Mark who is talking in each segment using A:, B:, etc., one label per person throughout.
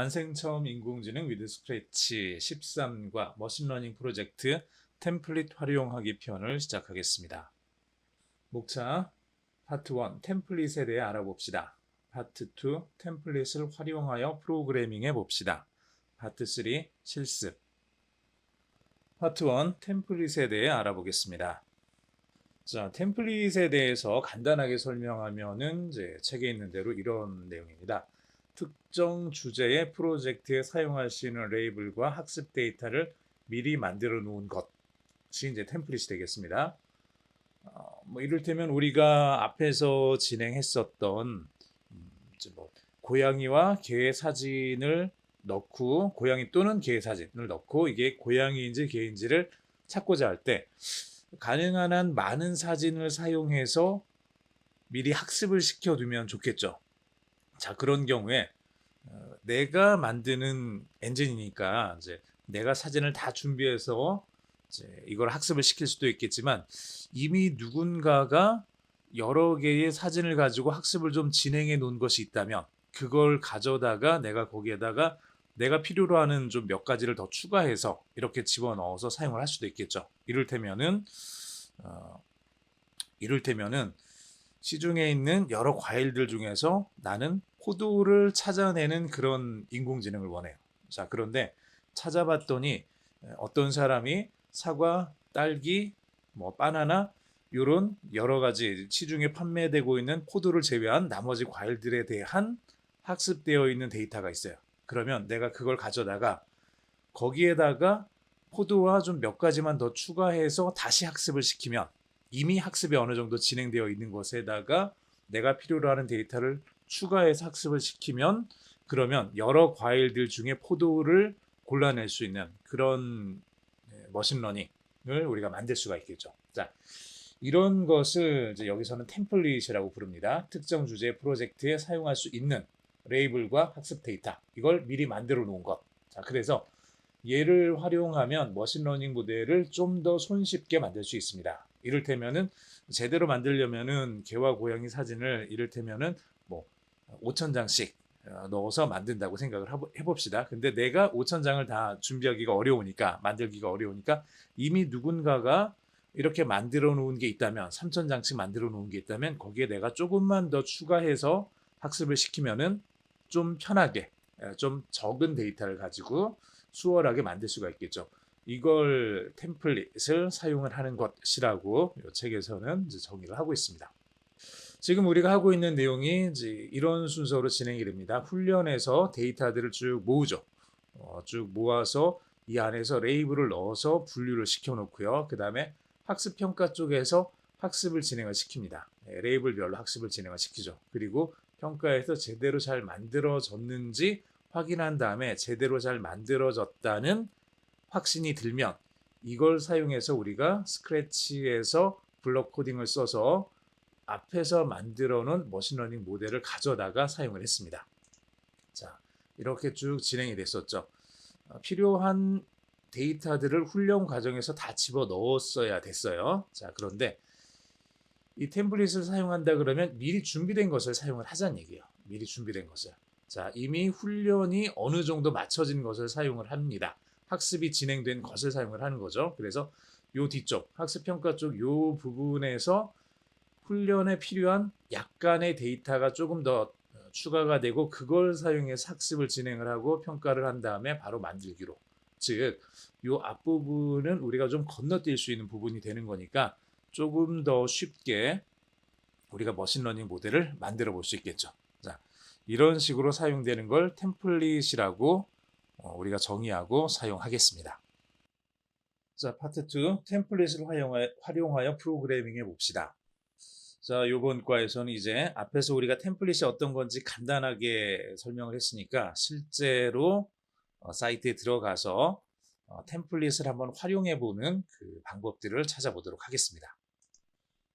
A: 난생 처음 인공지능 위드 스크래치 13과 머신러닝 프로젝트 템플릿 활용하기 편을 시작하겠습니다. 목차 파트 1 템플릿에 대해 알아봅시다. 파트 2 템플릿을 활용하여 프로그래밍해 봅시다. 파트 3 실습. 파트 1 템플릿에 대해 알아보겠습니다. 자, 템플릿에 대해서 간단하게 설명하면은 이제 책에 있는 대로 이런 내용입니다. 특정 주제의 프로젝트에 사용할 수 있는 레이블과 학습 데이터를 미리 만들어 놓은 것이 이제 템플릿이 되겠습니다. 이를테면 우리가 앞에서 진행했었던 이제 고양이와 개의 사진을 넣고 고양이 또는 개의 사진을 넣고 이게 고양이인지 개인지를 찾고자 할 때 가능한 한 많은 사진을 사용해서 미리 학습을 시켜두면 좋겠죠. 자, 그런 경우에 내가 만드는 엔진이니까 이제 내가 사진을 다 준비해서 이제 이걸 학습을 시킬 수도 있겠지만 이미 누군가가 여러 개의 사진을 가지고 학습을 좀 진행해 놓은 것이 있다면 그걸 가져다가 내가 거기에다가 내가 필요로 하는 좀 몇 가지를 더 추가해서 이렇게 집어넣어서 사용을 할 수도 있겠죠. 이를테면은 시중에 있는 여러 과일들 중에서 나는 포도를 찾아내는 그런 인공지능을 원해요. 자, 그런데 찾아봤더니 어떤 사람이 사과, 딸기, 바나나 이런 여러 가지 시중에 판매되고 있는 포도를 제외한 나머지 과일들에 대한 학습되어 있는 데이터가 있어요. 그러면 내가 그걸 가져다가 거기에다가 포도와 좀 몇 가지만 더 추가해서 다시 학습을 시키면 이미 학습이 어느 정도 진행되어 있는 것에다가 내가 필요로 하는 데이터를 추가해서 학습을 시키면 그러면 여러 과일들 중에 포도를 골라낼 수 있는 그런 머신러닝을 우리가 만들 수가 있겠죠. 자, 이런 것을 이제 여기서는 템플릿이라고 부릅니다. 특정 주제 프로젝트에 사용할 수 있는 레이블과 학습 데이터 이걸 미리 만들어 놓은 것. 자, 그래서 얘를 활용하면 머신러닝 모델을 좀 더 손쉽게 만들 수 있습니다. 이를테면은 제대로 만들려면은 개와 고양이 사진을 이를테면은 5,000장씩 넣어서 만든다고 생각을 해봅시다. 근데 내가 5,000장을 다 준비하기가 어려우니까 만들기가 어려우니까 이미 누군가가 이렇게 만들어 놓은 게 있다면 3,000장씩 만들어 놓은 게 있다면 거기에 내가 조금만 더 추가해서 학습을 시키면은 좀 편하게 좀 적은 데이터를 가지고 수월하게 만들 수가 있겠죠. 이걸 템플릿을 사용을 하는 것이라고 이 책에서는 이제 정의를 하고 있습니다. 지금 우리가 하고 있는 내용이 이제 이런 순서로 진행이 됩니다. 훈련에서 데이터들을 쭉 모으죠. 쭉 모아서 이 안에서 레이블을 넣어서 분류를 시켜놓고요. 그 다음에 학습평가 쪽에서 학습을 진행을 시킵니다. 레이블별로 학습을 진행을 시키죠. 그리고 평가에서 제대로 잘 만들어졌는지 확인한 다음에 제대로 잘 만들어졌다는 확신이 들면 이걸 사용해서 우리가 스크래치에서 블록 코딩을 써서 앞에서 만들어 놓은 머신러닝 모델을 가져다가 사용을 했습니다. 자, 이렇게 쭉 진행이 됐었죠. 필요한 데이터들을 훈련 과정에서 다 집어 넣었어야 됐어요. 자, 그런데 이 템플릿을 사용한다 그러면 미리 준비된 것을 사용을 하자는 얘기예요. 미리 준비된 것을. 자, 이미 훈련이 어느 정도 맞춰진 것을 사용을 합니다. 학습이 진행된 것을 사용을 하는 거죠. 그래서 요 뒤쪽 학습평가 쪽 요 부분에서 훈련에 필요한 약간의 데이터가 조금 더 추가가 되고 그걸 사용해서 학습을 진행을 하고 평가를 한 다음에 바로 만들기로. 즉, 요 앞부분은 우리가 좀 건너뛸 수 있는 부분이 되는 거니까 조금 더 쉽게 우리가 머신러닝 모델을 만들어 볼 수 있겠죠. 자, 이런 식으로 사용되는 걸 템플릿이라고 우리가 정의하고 사용하겠습니다. 자, 파트 2 템플릿을 활용하여 프로그래밍 해봅시다. 자, 이번 과에서는 이제 앞에서 우리가 템플릿이 어떤 건지 간단하게 설명을 했으니까 실제로 사이트에 들어가서 템플릿을 한번 활용해보는 그 방법들을 찾아보도록 하겠습니다.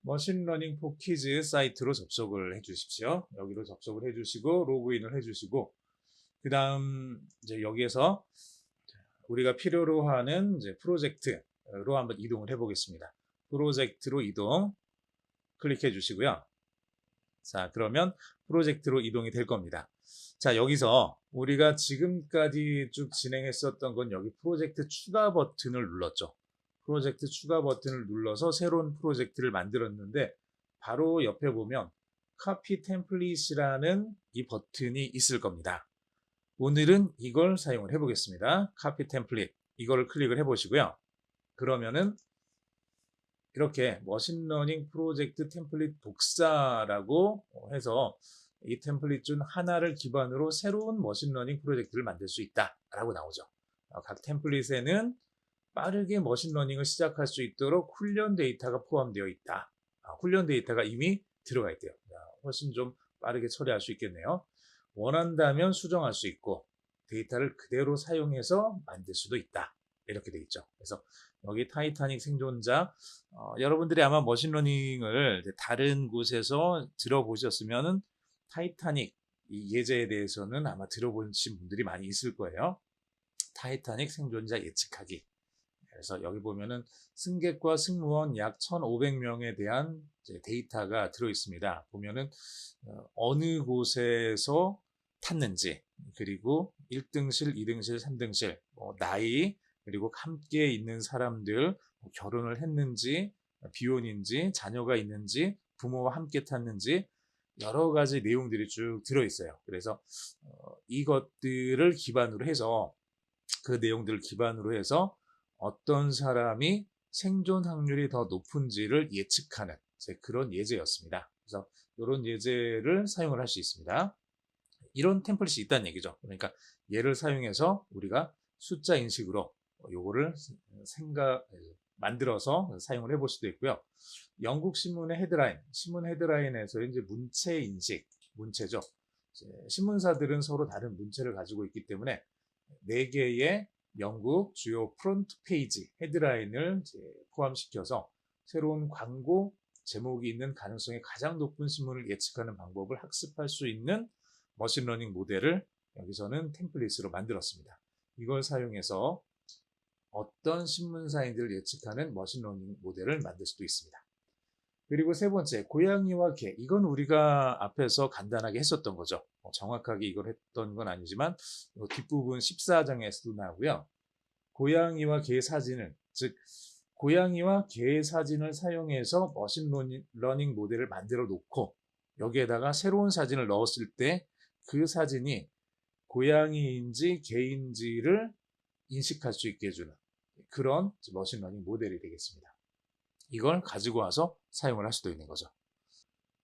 A: 머신러닝 포 키즈 사이트로 접속을 해주십시오. 여기로 접속을 해주시고 로그인을 해주시고 그 다음 이제 여기에서 우리가 필요로 하는 이제 프로젝트로 한번 이동을 해보겠습니다. 프로젝트로 이동 클릭해 주시고요. 자, 그러면 프로젝트로 이동이 될 겁니다. 자, 여기서 우리가 지금까지 쭉 진행했었던 건 여기 프로젝트 추가 버튼을 눌렀죠. 프로젝트 추가 버튼을 눌러서 새로운 프로젝트를 만들었는데 바로 옆에 보면 Copy Template이라는 이 버튼이 있을 겁니다. 오늘은 이걸 사용을 해보겠습니다. Copy Template 이거를 클릭을 해보시고요. 그러면은 이렇게 머신러닝 프로젝트 템플릿 독사라고 해서 이 템플릿 중 하나를 기반으로 새로운 머신러닝 프로젝트를 만들 수 있다라고 나오죠. 각 템플릿에는 빠르게 머신러닝을 시작할 수 있도록 훈련 데이터가 포함되어 있다. 훈련 데이터가 이미 들어가 있대요. 훨씬 좀 빠르게 처리할 수 있겠네요. 원한다면 수정할 수 있고 데이터를 그대로 사용해서 만들 수도 있다. 이렇게 돼 있죠. 그래서 여기 타이타닉 생존자 여러분들이 아마 머신러닝을 다른 곳에서 들어보셨으면 타이타닉 이 예제에 대해서는 아마 들어보신 분들이 많이 있을 거예요. 타이타닉 생존자 예측하기. 그래서 여기 보면은 승객과 승무원 약 1,500명에 대한 데이터가 들어 있습니다. 보면은 어느 곳에서 탔는지, 그리고 1등실, 2등실, 3등실, 나이, 그리고 함께 있는 사람들, 결혼을 했는지, 비혼인지, 자녀가 있는지, 부모와 함께 탔는지, 여러 가지 내용들이 쭉 들어 있어요. 그래서 이것들을 기반으로 해서 그 내용들을 기반으로 해서 어떤 사람이 생존 확률이 더 높은지를 예측하는 그런 예제였습니다. 그래서 이런 예제를 사용을 할 수 있습니다. 이런 템플릿이 있다는 얘기죠. 그러니까 얘를 사용해서 우리가 숫자 인식으로 요거를 만들어서 사용을 해볼 수도 있고요. 영국 신문의 헤드라인, 신문 헤드라인에서 이제 문체 인식, 문체죠. 신문사들은 서로 다른 문체를 가지고 있기 때문에 4개의 영국 주요 프론트 페이지 헤드라인을 포함시켜서 새로운 광고 제목이 있는 가능성이 가장 높은 신문을 예측하는 방법을 학습할 수 있는 머신러닝 모델을 여기서는 템플릿으로 만들었습니다. 이걸 사용해서 어떤 신문사인들을 예측하는 머신러닝 모델을 만들 수도 있습니다. 그리고 세 번째, 고양이와 개. 이건 우리가 앞에서 간단하게 했었던 거죠. 정확하게 이걸 했던 건 아니지만 뒷부분 14장에서도 나오고요. 고양이와 개 사진을, 즉 고양이와 개 사진을 사용해서 머신러닝 모델을 만들어 놓고 여기에다가 새로운 사진을 넣었을 때 그 사진이 고양이인지 개인지를 인식할 수 있게 해주는 그런 머신러닝 모델이 되겠습니다. 이걸 가지고 와서 사용을 할 수도 있는 거죠.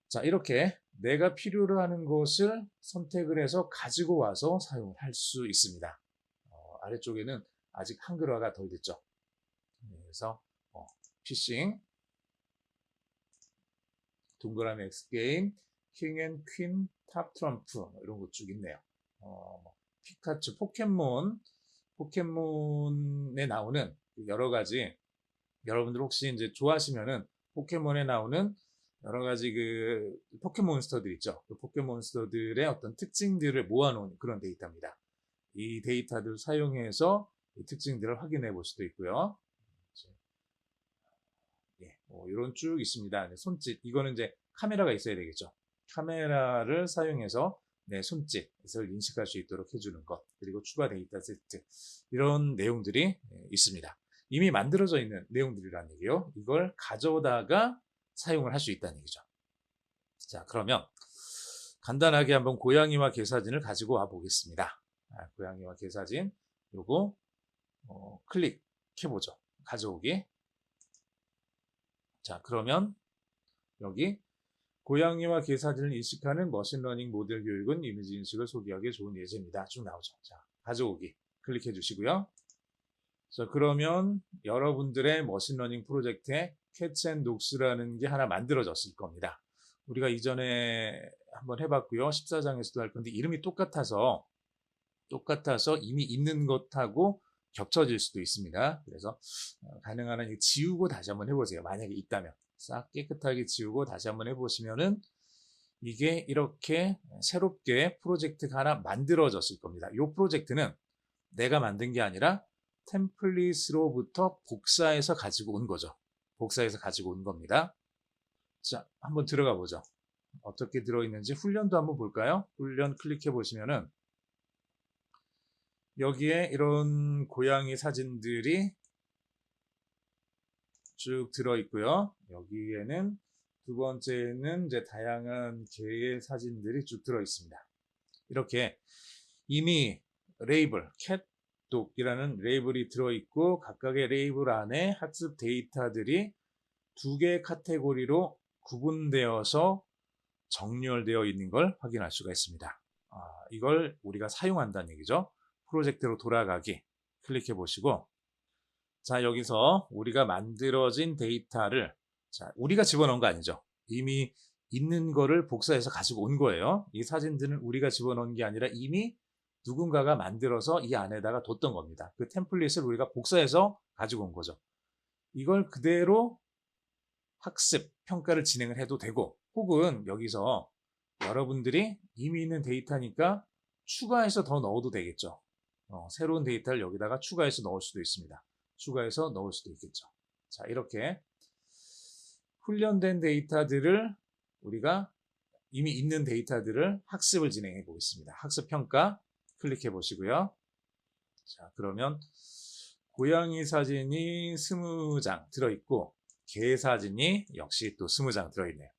A: 자, 이렇게 내가 필요로 하는 것을 선택을 해서 가지고 와서 사용을 할 수 있습니다. 아래쪽에는 아직 한글화가 덜 됐죠. 그래서 피싱, 동그라미 X게임, 킹앤퀸, 탑트럼프 이런 거 쭉 있네요. 피카츄, 포켓몬에 나오는 여러 가지 여러분들 혹시 이제 좋아하시면은 포켓몬에 나오는 여러 가지 그 포켓몬스터들 있죠. 그 포켓몬스터들의 어떤 특징들을 모아놓은 그런 데이터입니다. 이 데이터들을 사용해서 이 특징들을 확인해 볼 수도 있고요. 예, 이런 쭉 있습니다. 손짓, 이거는 이제 카메라가 있어야 되겠죠. 카메라를 사용해서 내 손짓을 인식할 수 있도록 해주는 것, 그리고 추가 데이터 세트, 이런 내용들이 있습니다. 이미 만들어져 있는 내용들이라는 얘기예요. 이걸 가져다가 사용을 할 수 있다는 얘기죠. 자, 그러면 간단하게 한번 고양이와 개 사진을 가지고 와 보겠습니다. 고양이와 개 사진, 요거 클릭해보죠. 가져오기. 자, 그러면 여기 고양이와 개 사진을 인식하는 머신러닝 모델 교육은 이미지 인식을 소개하기에 좋은 예제입니다. 쭉 나오죠. 자, 가져오기 클릭해 주시고요. 자, 그러면 여러분들의 머신러닝 프로젝트에 캐치앤독스라는 게 하나 만들어졌을 겁니다. 우리가 이전에 한번 해봤고요. 14장에서도 할 건데 이름이 똑같아서 이미 있는 것하고 겹쳐질 수도 있습니다. 그래서 가능한 한 지우고 다시 한번 해보세요. 만약에 있다면 싹 깨끗하게 지우고 다시 한번 해보시면은 이게 이렇게 새롭게 프로젝트가 하나 만들어졌을 겁니다. 이 프로젝트는 내가 만든 게 아니라 템플릿으로부터 복사해서 가지고 온 거죠. 복사해서 가지고 온 겁니다. 자, 한번 들어가 보죠. 어떻게 들어있는지 훈련도 한번 볼까요? 훈련 클릭해 보시면은 여기에 이런 고양이 사진들이 쭉 들어있고요. 여기에는 두 번째는 이제 다양한 개의 사진들이 쭉 들어있습니다. 이렇게 이미 레이블, 캣독이라는 레이블이 들어있고 각각의 레이블 안에 학습 데이터들이 두 개의 카테고리로 구분되어서 정렬되어 있는 걸 확인할 수가 있습니다. 이걸 우리가 사용한다는 얘기죠. 프로젝트로 돌아가기 클릭해 보시고, 자, 여기서 우리가 만들어진 데이터를, 자, 우리가 집어넣은 거 아니죠. 이미 있는 거를 복사해서 가지고 온 거예요. 이 사진들은 우리가 집어넣은 게 아니라 이미 누군가가 만들어서 이 안에다가 뒀던 겁니다. 그 템플릿을 우리가 복사해서 가지고 온 거죠. 이걸 그대로 학습, 평가를 진행을 해도 되고, 혹은 여기서 여러분들이 이미 있는 데이터니까 추가해서 더 넣어도 되겠죠. 새로운 데이터를 여기다가 추가해서 넣을 수도 있습니다. 추가해서 넣을 수도 있겠죠. 자, 이렇게 훈련된 데이터들을 우리가 이미 있는 데이터들을 학습을 진행해 보겠습니다. 학습 평가 클릭해 보시고요. 자, 그러면 고양이 사진이 20장 들어있고 개 사진이 역시 또 20장 들어있네요.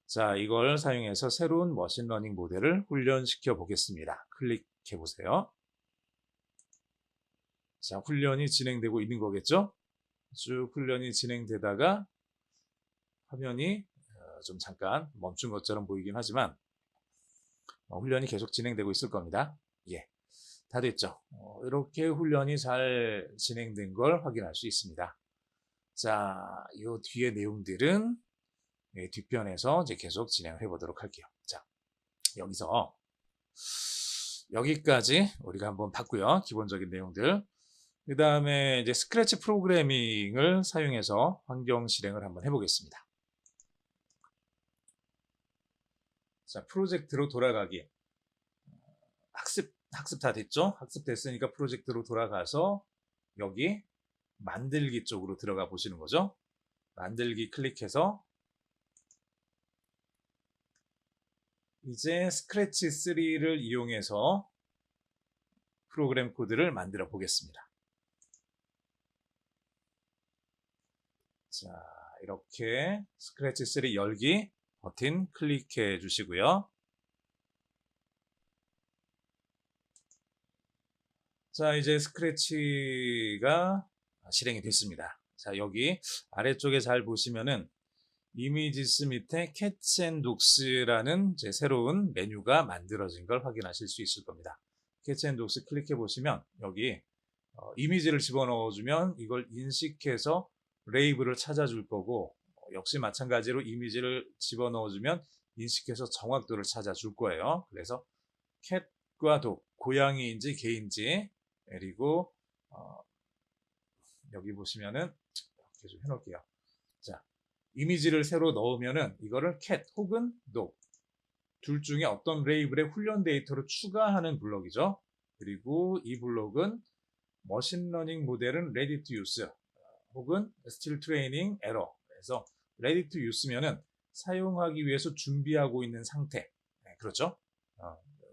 A: 자, 이걸 사용해서 새로운 머신러닝 모델을 훈련시켜 보겠습니다. 클릭해 보세요. 자, 훈련이 진행되고 있는 거겠죠? 쭉 훈련이 진행되다가 화면이 좀 잠깐 멈춘 것처럼 보이긴 하지만 훈련이 계속 진행되고 있을 겁니다. 예, 다 됐죠? 이렇게 훈련이 잘 진행된 걸 확인할 수 있습니다. 자, 이 뒤에 내용들은 뒷편에서 이제 계속 진행을 해보도록 할게요. 자, 여기서 여기까지 우리가 한번 봤고요. 기본적인 내용들. 그 다음에 이제 스크래치 프로그래밍을 사용해서 환경 실행을 한번 해보겠습니다. 자, 프로젝트로 돌아가기. 학습 다 됐죠? 학습 됐으니까 프로젝트로 돌아가서 여기 만들기 쪽으로 들어가 보시는 거죠. 만들기 클릭해서 이제 스크래치 3를 이용해서 프로그램 코드를 만들어 보겠습니다. 자, 이렇게 스크래치 3 열기 버튼 클릭해 주시고요. 자, 이제 스크래치가 실행이 됐습니다. 자, 여기 아래쪽에 잘 보시면은 이미지스 밑에 Cats and Dogs라는 이제 새로운 메뉴가 만들어진 걸 확인하실 수 있을 겁니다. Cats and Dogs 클릭해 보시면 여기 이미지를 집어넣어 주면 이걸 인식해서 레이블을 찾아줄 거고, 역시 마찬가지로 이미지를 집어넣어 주면 인식해서 정확도를 찾아줄 거예요. 그래서 캣과 독, 고양이인지 개인지, 그리고 여기 보시면은 이렇게 좀 해놓을게요. 자, 이미지를 새로 넣으면은 이거를 캣 혹은 독 둘 중에 어떤 레이블에 훈련 데이터를 추가하는 블럭이죠. 그리고 이 블럭은 머신러닝 모델은 ready to use 혹은 still training error. 그래서 ready to use면은 사용하기 위해서 준비하고 있는 상태. 네, 그렇죠?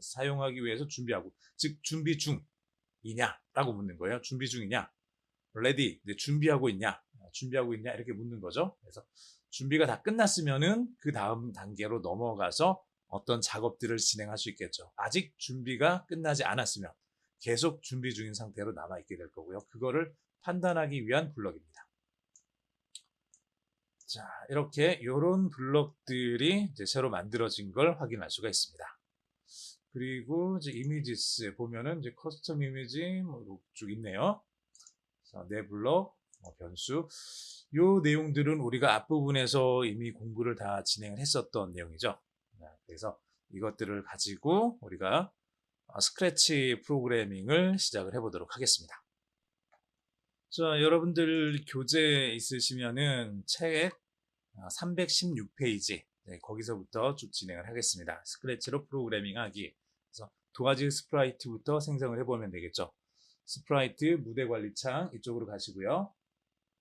A: 사용하기 위해서 준비하고, 즉 준비 중이냐라고 묻는 거예요. 준비 중이냐? ready, 준비하고 있냐? 준비하고 있냐? 이렇게 묻는 거죠. 그래서 준비가 다 끝났으면은 그 다음 단계로 넘어가서 어떤 작업들을 진행할 수 있겠죠. 아직 준비가 끝나지 않았으면 계속 준비 중인 상태로 남아있게 될 거고요. 그거를 판단하기 위한 블럭입니다. 자, 이렇게 이런 블럭들이 이제 새로 만들어진 걸 확인할 수가 있습니다. 그리고 이제 이미지스 보면은 이제 커스텀 이미지 쭉 있네요. 자, 내 블럭, 변수. 요 내용들은 우리가 앞부분에서 이미 공부를 다 진행을 했었던 내용이죠. 그래서 이것들을 가지고 우리가 스크래치 프로그래밍을 시작을 해보도록 하겠습니다. 자, 여러분들 교재 있으시면은 책 316페이지 거기서부터 쭉 진행을 하겠습니다. 스크래치로 프로그래밍 하기. 그래서 도화지 스프라이트부터 생성을 해보면 되겠죠. 스프라이트 무대 관리창 이쪽으로 가시고요.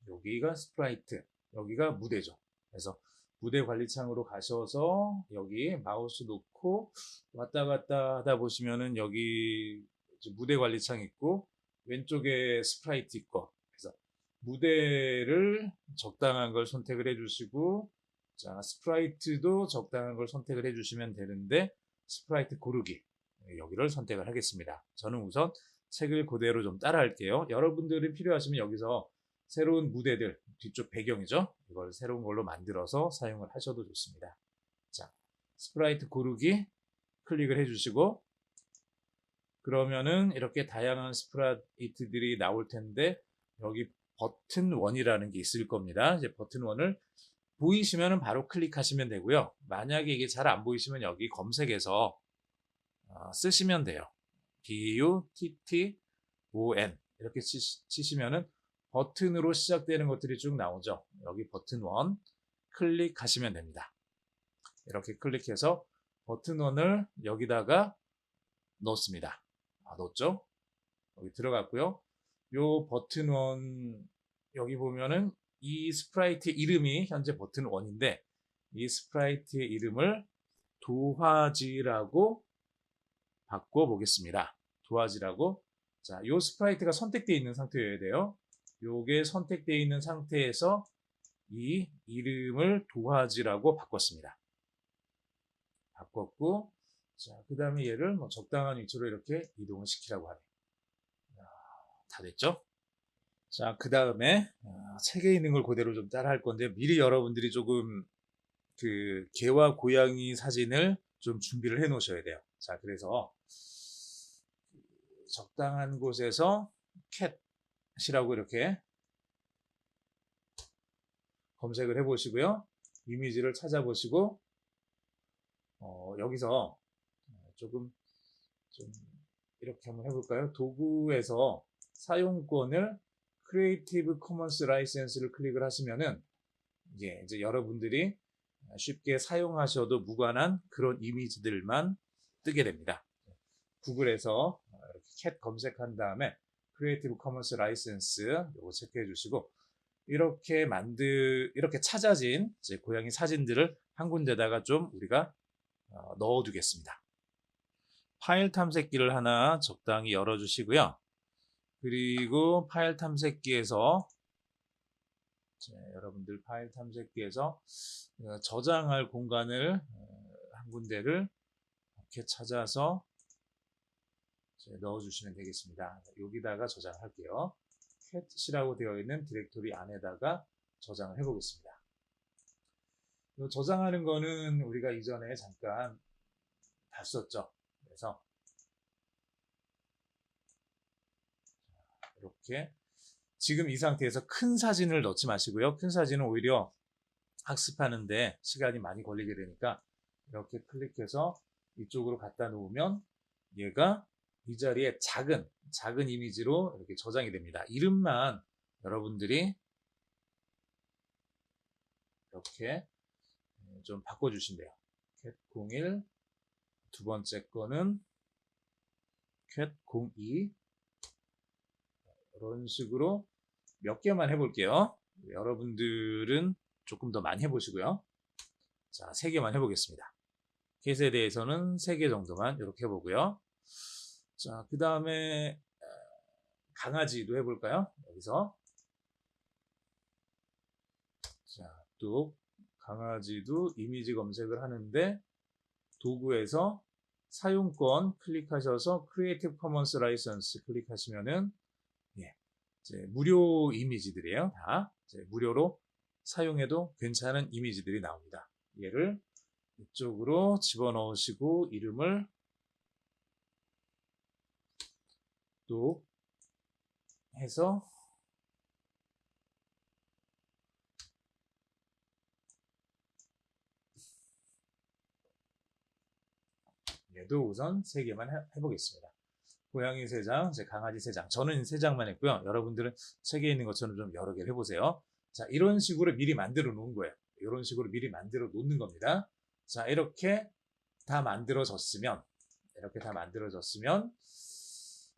A: 여기가 스프라이트, 여기가 무대죠. 그래서 무대 관리창으로 가셔서 여기 마우스 놓고 왔다 갔다 하다 보시면은 여기 무대 관리창 있고 왼쪽에 스프라이트 있고, 그래서 무대를 적당한 걸 선택을 해주시고, 자 스프라이트도 적당한 걸 선택을 해주시면 되는데 스프라이트 고르기 여기를 선택을 하겠습니다. 저는 우선 책을 그대로 좀 따라 할게요. 여러분들이 필요하시면 여기서 새로운 무대들, 뒤쪽 배경이죠, 이걸 새로운 걸로 만들어서 사용을 하셔도 좋습니다. 자 스프라이트 고르기 클릭을 해주시고, 그러면은 이렇게 다양한 스프라이트들이 나올 텐데 여기 버튼 1이라는 게 있을 겁니다. 이제 버튼 1을 보이시면 바로 클릭하시면 되고요. 만약에 이게 잘 안 보이시면 여기 검색해서 쓰시면 돼요. BUTTON 이렇게 치시면은 버튼으로 시작되는 것들이 쭉 나오죠. 여기 버튼 1 클릭하시면 됩니다. 이렇게 클릭해서 버튼 1을 여기다가 넣습니다. 넣었죠? 여기 들어갔고요. 요 버튼 1 여기 보면은 이 스프라이트 이름이 현재 버튼 1인데 이 스프라이트의 이름을 도화지라고 바꿔보겠습니다. 도화지라고. 자, 요 스프라이트가 선택되어 있는 상태여야 돼요. 요게 선택되어 있는 상태에서 이 이름을 도화지라고 바꿨습니다. 바꿨고, 자, 그 다음에 얘를 뭐 적당한 위치로 이렇게 이동을 시키라고 하네요. 다 됐죠? 자, 그 다음에 책에 있는 걸 그대로 좀 따라 할 건데 미리 여러분들이 조금 그 개와 고양이 사진을 좀 준비를 해 놓으셔야 돼요. 자, 그래서 적당한 곳에서 캣이라고 이렇게 검색을 해 보시고요. 이미지를 찾아보시고 여기서 조금 좀 이렇게 한번 해볼까요? 도구에서 사용권을 크리에이티브 커먼스 라이센스를 클릭을 하시면은 이제 여러분들이 쉽게 사용하셔도 무관한 그런 이미지들만 뜨게 됩니다. 구글에서 이렇게 캣 검색한 다음에 크리에이티브 커먼스 라이센스 이거 체크해 주시고, 이렇게 찾아진 이제 고양이 사진들을 한 군데다가 좀 우리가 넣어 두겠습니다. 파일 탐색기를 하나 적당히 열어 주시고요. 그리고 파일 탐색기에서 여러분들 파일 탐색기에서 저장할 공간을 한 군데를 이렇게 찾아서 넣어주시면 되겠습니다. 여기다가 저장할게요. 캣이라고 되어 있는 디렉토리 안에다가 저장을 해보겠습니다. 저장하는 거는 우리가 이전에 잠깐 봤었죠. 그래서 이렇게 지금 이 상태에서 큰 사진을 넣지 마시고요. 큰 사진은 오히려 학습하는데 시간이 많이 걸리게 되니까 이렇게 클릭해서 이쪽으로 갖다 놓으면 얘가 이 자리에 작은 이미지로 이렇게 저장이 됩니다. 이름만 여러분들이 이렇게 좀 바꿔주신대요. cat01, 두 번째 거는 cat02, 이런 식으로 몇 개만 해볼게요. 여러분들은 조금 더 많이 해보시고요. 자, 3개만 해보겠습니다. 캣에 대해서는 3개 정도만 이렇게 해보고요. 자, 그 다음에 강아지도 해볼까요? 여기서 자, 또 강아지도 이미지 검색을 하는데 도구에서 사용권 클릭하셔서 크리에이티브 커먼스 라이선스 클릭하시면은 이제 무료 이미지들이에요. 다 이제 무료로 사용해도 괜찮은 이미지들이 나옵니다. 얘를 이쪽으로 집어넣으시고 이름을 또 해서 얘도 우선 3개만 해보겠습니다. 고양이 3장, 강아지 3장. 저는 3장만 했고요. 여러분들은 책에 있는 것처럼 좀 여러 개를 해보세요. 자, 이런 식으로 미리 만들어 놓은 거예요. 이런 식으로 미리 만들어 놓는 겁니다. 자, 이렇게 다 만들어졌으면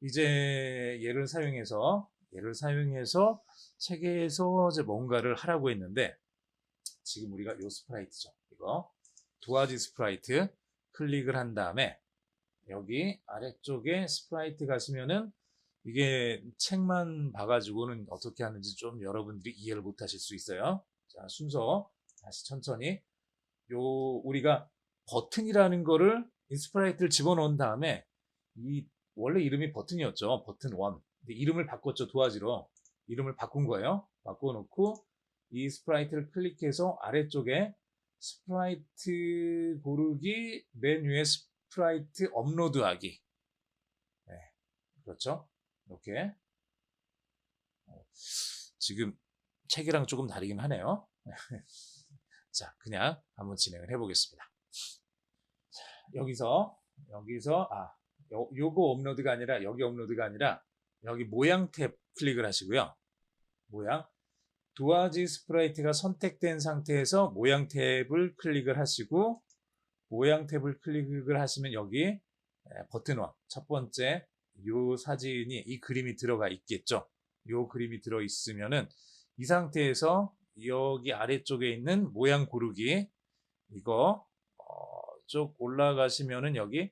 A: 이제 얘를 사용해서 책에서 이제 뭔가를 하라고 했는데, 지금 우리가 요 스프라이트죠. 이거 도화지 스프라이트 클릭을 한 다음에 여기 아래쪽에 스프라이트 가시면은 이게 책만 봐가지고는 어떻게 하는지 좀 여러분들이 이해를 못 하실 수 있어요. 자, 순서 다시 천천히 우리가 버튼이라는 거를 이 스프라이트를 집어넣은 다음에 원래 이름이 버튼이었죠. 버튼 1. 근데 이름을 바꿨죠. 도화지로. 이름을 바꾼 거예요. 바꿔놓고 이 스프라이트를 클릭해서 아래쪽에 스프라이트 고르기 맨 위에 스프라이트 업로드하기. 네, 그렇죠. 이렇게 지금 책이랑 조금 다르긴 하네요. 자, 그냥 한번 진행을 해보겠습니다. 여기서 요거 업로드가 아니라 여기 업로드가 아니라 여기 모양 탭 클릭을 하시고요. 모양 도화지 스프라이트가 선택된 상태에서 모양 탭을 클릭을 하시고 모양 탭을 클릭을 하시면 여기 버튼 1 첫 번째 요 사진이 이 그림이 들어가 있겠죠. 요 그림이 들어 있으면은 이 상태에서 여기 아래쪽에 있는 모양 고르기 이거 쭉 올라가시면은 여기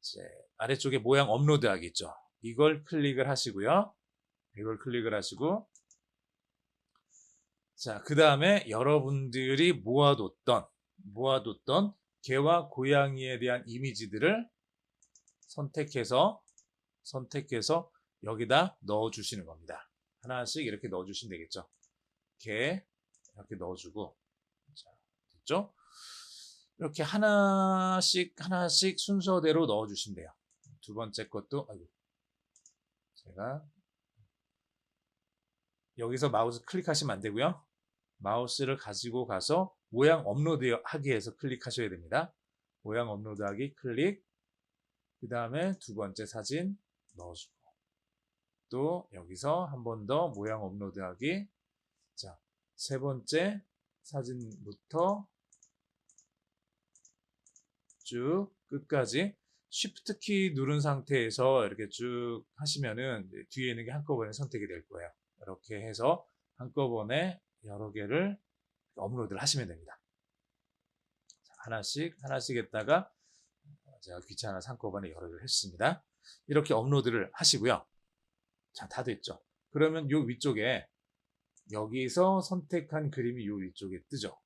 A: 이제 아래쪽에 모양 업로드 하겠죠. 이걸 클릭을 하시고요. 이걸 클릭을 하시고 자, 그 다음에 여러분들이 모아뒀던 개와 고양이에 대한 이미지들을 선택해서 여기다 넣어주시는 겁니다. 하나씩 이렇게 넣어주시면 되겠죠. 개 이렇게 넣어주고 자, 됐죠? 이렇게 하나씩 순서대로 넣어주시면 돼요. 두 번째 것도 제가 여기서 마우스 클릭하시면 안 되고요. 마우스를 가지고 가서 모양 업로드하기에서 클릭하셔야 됩니다. 모양 업로드하기 클릭. 그 다음에 두 번째 사진 넣어주고 또 여기서 한 번 더 모양 업로드하기. 자, 세 번째 사진부터 쭉 끝까지 Shift 키 누른 상태에서 이렇게 쭉 하시면은 뒤에 있는 게 한꺼번에 선택이 될 거예요. 이렇게 해서 한꺼번에 여러 개를 업로드를 하시면 됩니다. 하나씩 했다가 제가 귀찮아서 한꺼번에 여러 개를 했습니다. 이렇게 업로드를 하시고요. 자, 다 됐죠. 그러면 요 위쪽에 여기서 선택한 그림이 요 위쪽에 뜨죠.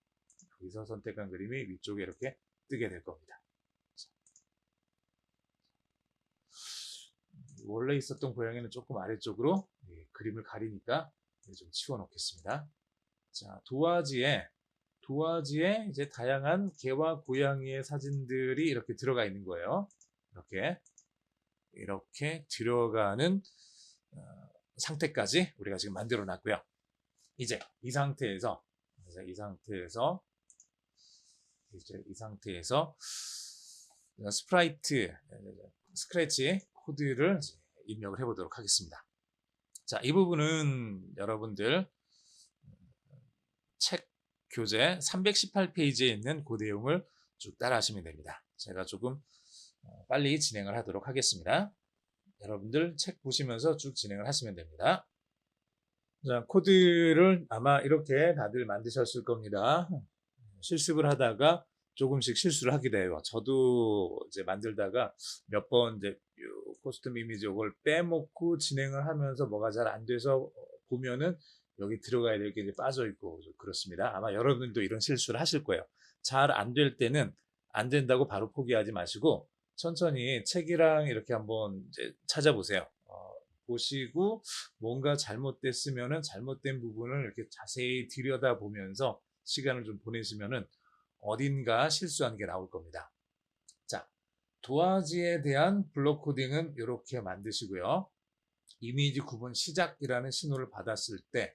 A: 여기서 선택한 그림이 위쪽에 이렇게 뜨게 될 겁니다. 원래 있었던 고양이는 조금 아래쪽으로 그림을 가리니까 좀 치워 놓겠습니다. 자, 도화지에 이제 다양한 개와 고양이의 사진들이 이렇게 들어가 있는 거예요. 이렇게 들어가는 상태까지 우리가 지금 만들어 놨고요. 이제 이 상태에서 스크래치 코드를 입력을 해보도록 하겠습니다. 자, 이 부분은 여러분들 책 교재 318페이지에 있는 그 내용을 쭉 따라 하시면 됩니다. 제가 조금 빨리 진행을 하도록 하겠습니다. 여러분들 책 보시면서 쭉 진행을 하시면 됩니다. 자, 코드를 아마 이렇게 다들 만드셨을 겁니다. 실습을 하다가 조금씩 실수를 하게 돼요. 저도 이제 만들다가 몇 번 이제 커스텀 이미지 이걸 빼먹고 진행을 하면서 뭐가 잘 안 돼서 보면은 여기 들어가야 될 게 이제 빠져 있고 그렇습니다. 아마 여러분들도 이런 실수를 하실 거예요. 잘 안 될 때는 안 된다고 바로 포기하지 마시고 천천히 책이랑 이렇게 한번 이제 찾아보세요. 보시고 뭔가 잘못됐으면은 잘못된 부분을 이렇게 자세히 들여다보면서 시간을 좀 보내시면은 어딘가 실수한 게 나올 겁니다. 자, 도화지에 대한 블록 코딩은 이렇게 만드시고요. 이미지 구분 시작이라는 신호를 받았을 때,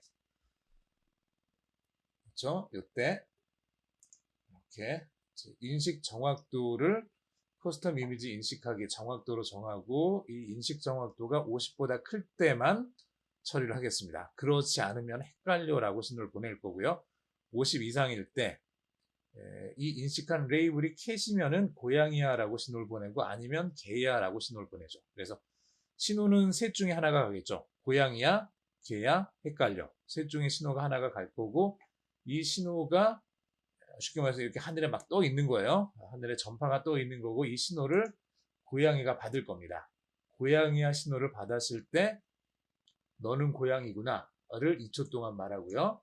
A: 그렇죠? 이때 이렇게 인식 정확도를 커스텀 이미지 인식하기 정확도로 정하고 이 인식 정확도가 50보다 클 때만 처리를 하겠습니다. 그렇지 않으면 헷갈려라고 신호를 보낼 거고요. 50 이상일 때 이 인식한 레이블이 캣이면은 고양이야라고 신호를 보내고 아니면 개야라고 신호를 보내죠. 그래서 신호는 셋 중에 하나가 가겠죠. 고양이야, 개야, 헷갈려. 셋 중에 신호가 하나가 갈 거고 이 신호가 쉽게 말해서 이렇게 하늘에 막 떠 있는 거예요. 하늘에 전파가 떠 있는 거고 이 신호를 고양이가 받을 겁니다. 고양이가 신호를 받았을 때 너는 고양이구나를 2초 동안 말하고요.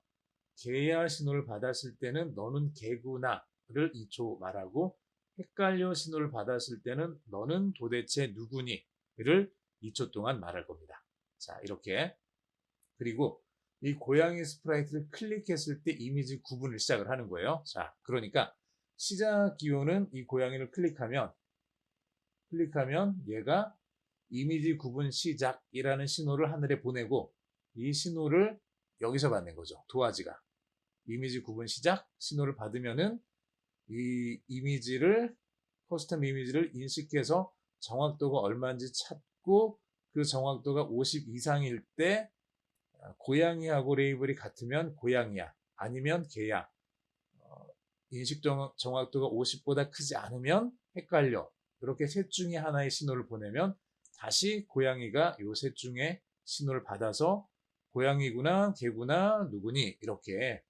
A: 개야 신호를 받았을 때는 너는 개구나를 2초 말하고 헷갈려 신호를 받았을 때는 너는 도대체 누구니를 2초 동안 말할 겁니다. 자, 이렇게. 그리고 이 고양이 스프라이트를 클릭했을 때 이미지 구분을 시작을 하는 거예요. 자, 그러니까 시작 기호는 이 고양이를 클릭하면 얘가 이미지 구분 시작이라는 신호를 하늘에 보내고 이 신호를 여기서 받는 거죠. 도화지가. 이미지 구분 시작 신호를 받으면은 이 이미지를 커스텀 이미지를 인식해서 정확도가 얼마인지 찾고 그 정확도가 50 이상일 때 고양이하고 레이블이 같으면 고양이야 아니면 개야 인식 정확도가 50보다 크지 않으면 헷갈려 이렇게 셋 중에 하나의 신호를 보내면 다시 고양이가 요 셋 중에 신호를 받아서 고양이구나 개구나 누구니 이렇게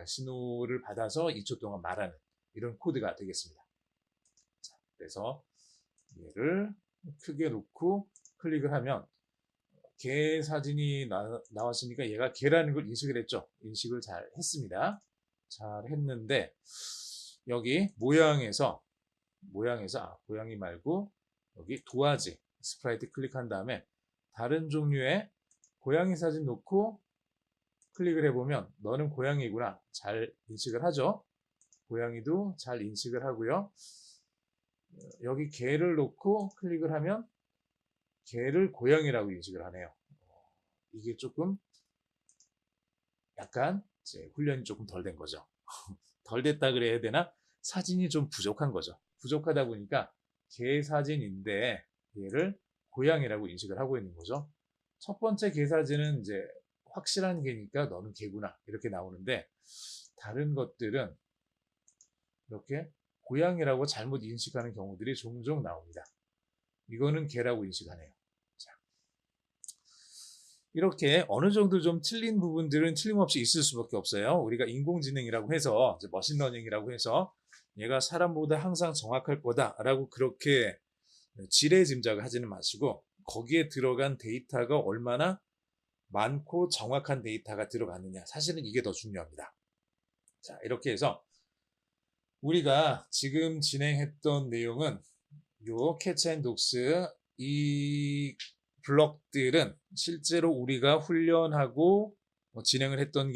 A: 신호를 받아서 2초 동안 말하는 이런 코드가 되겠습니다. 자, 그래서 얘를 크게 놓고 클릭을 하면 개 사진이 나왔으니까 얘가 개라는 걸 인식을 했죠. 인식을 잘 했습니다. 잘 했는데 여기 모양에서 고양이 말고 여기 도화지 스프라이트 클릭한 다음에 다른 종류의 고양이 사진 놓고 클릭을 해보면 너는 고양이구나 잘 인식을 하죠. 고양이도 잘 인식을 하고요. 여기 개를 놓고 클릭을 하면 개를 고양이라고 인식을 하네요. 이게 조금 약간 이제 훈련이 조금 덜 된 거죠. 덜 됐다 그래야 되나? 사진이 좀 부족한 거죠. 부족하다 보니까 개 사진인데 얘를 고양이라고 인식을 하고 있는 거죠. 첫 번째 개 사진은 이제 확실한 개니까 너는 개구나 이렇게 나오는데 다른 것들은 이렇게 고양이라고 잘못 인식하는 경우들이 종종 나옵니다. 이거는 개라고 인식하네요. 자, 이렇게 어느 정도 좀 틀린 부분들은 틀림없이 있을 수밖에 없어요. 우리가 인공지능이라고 해서 이제 머신러닝이라고 해서 얘가 사람보다 항상 정확할 거다라고 그렇게 지레짐작을 하지는 마시고 거기에 들어간 데이터가 얼마나 많고 정확한 데이터가 들어가느냐 사실은 이게 더 중요합니다. 자, 이렇게 해서 우리가 지금 진행했던 내용은 요 캐치 앤 독스 이 블럭들은 실제로 우리가 훈련하고 진행을 했던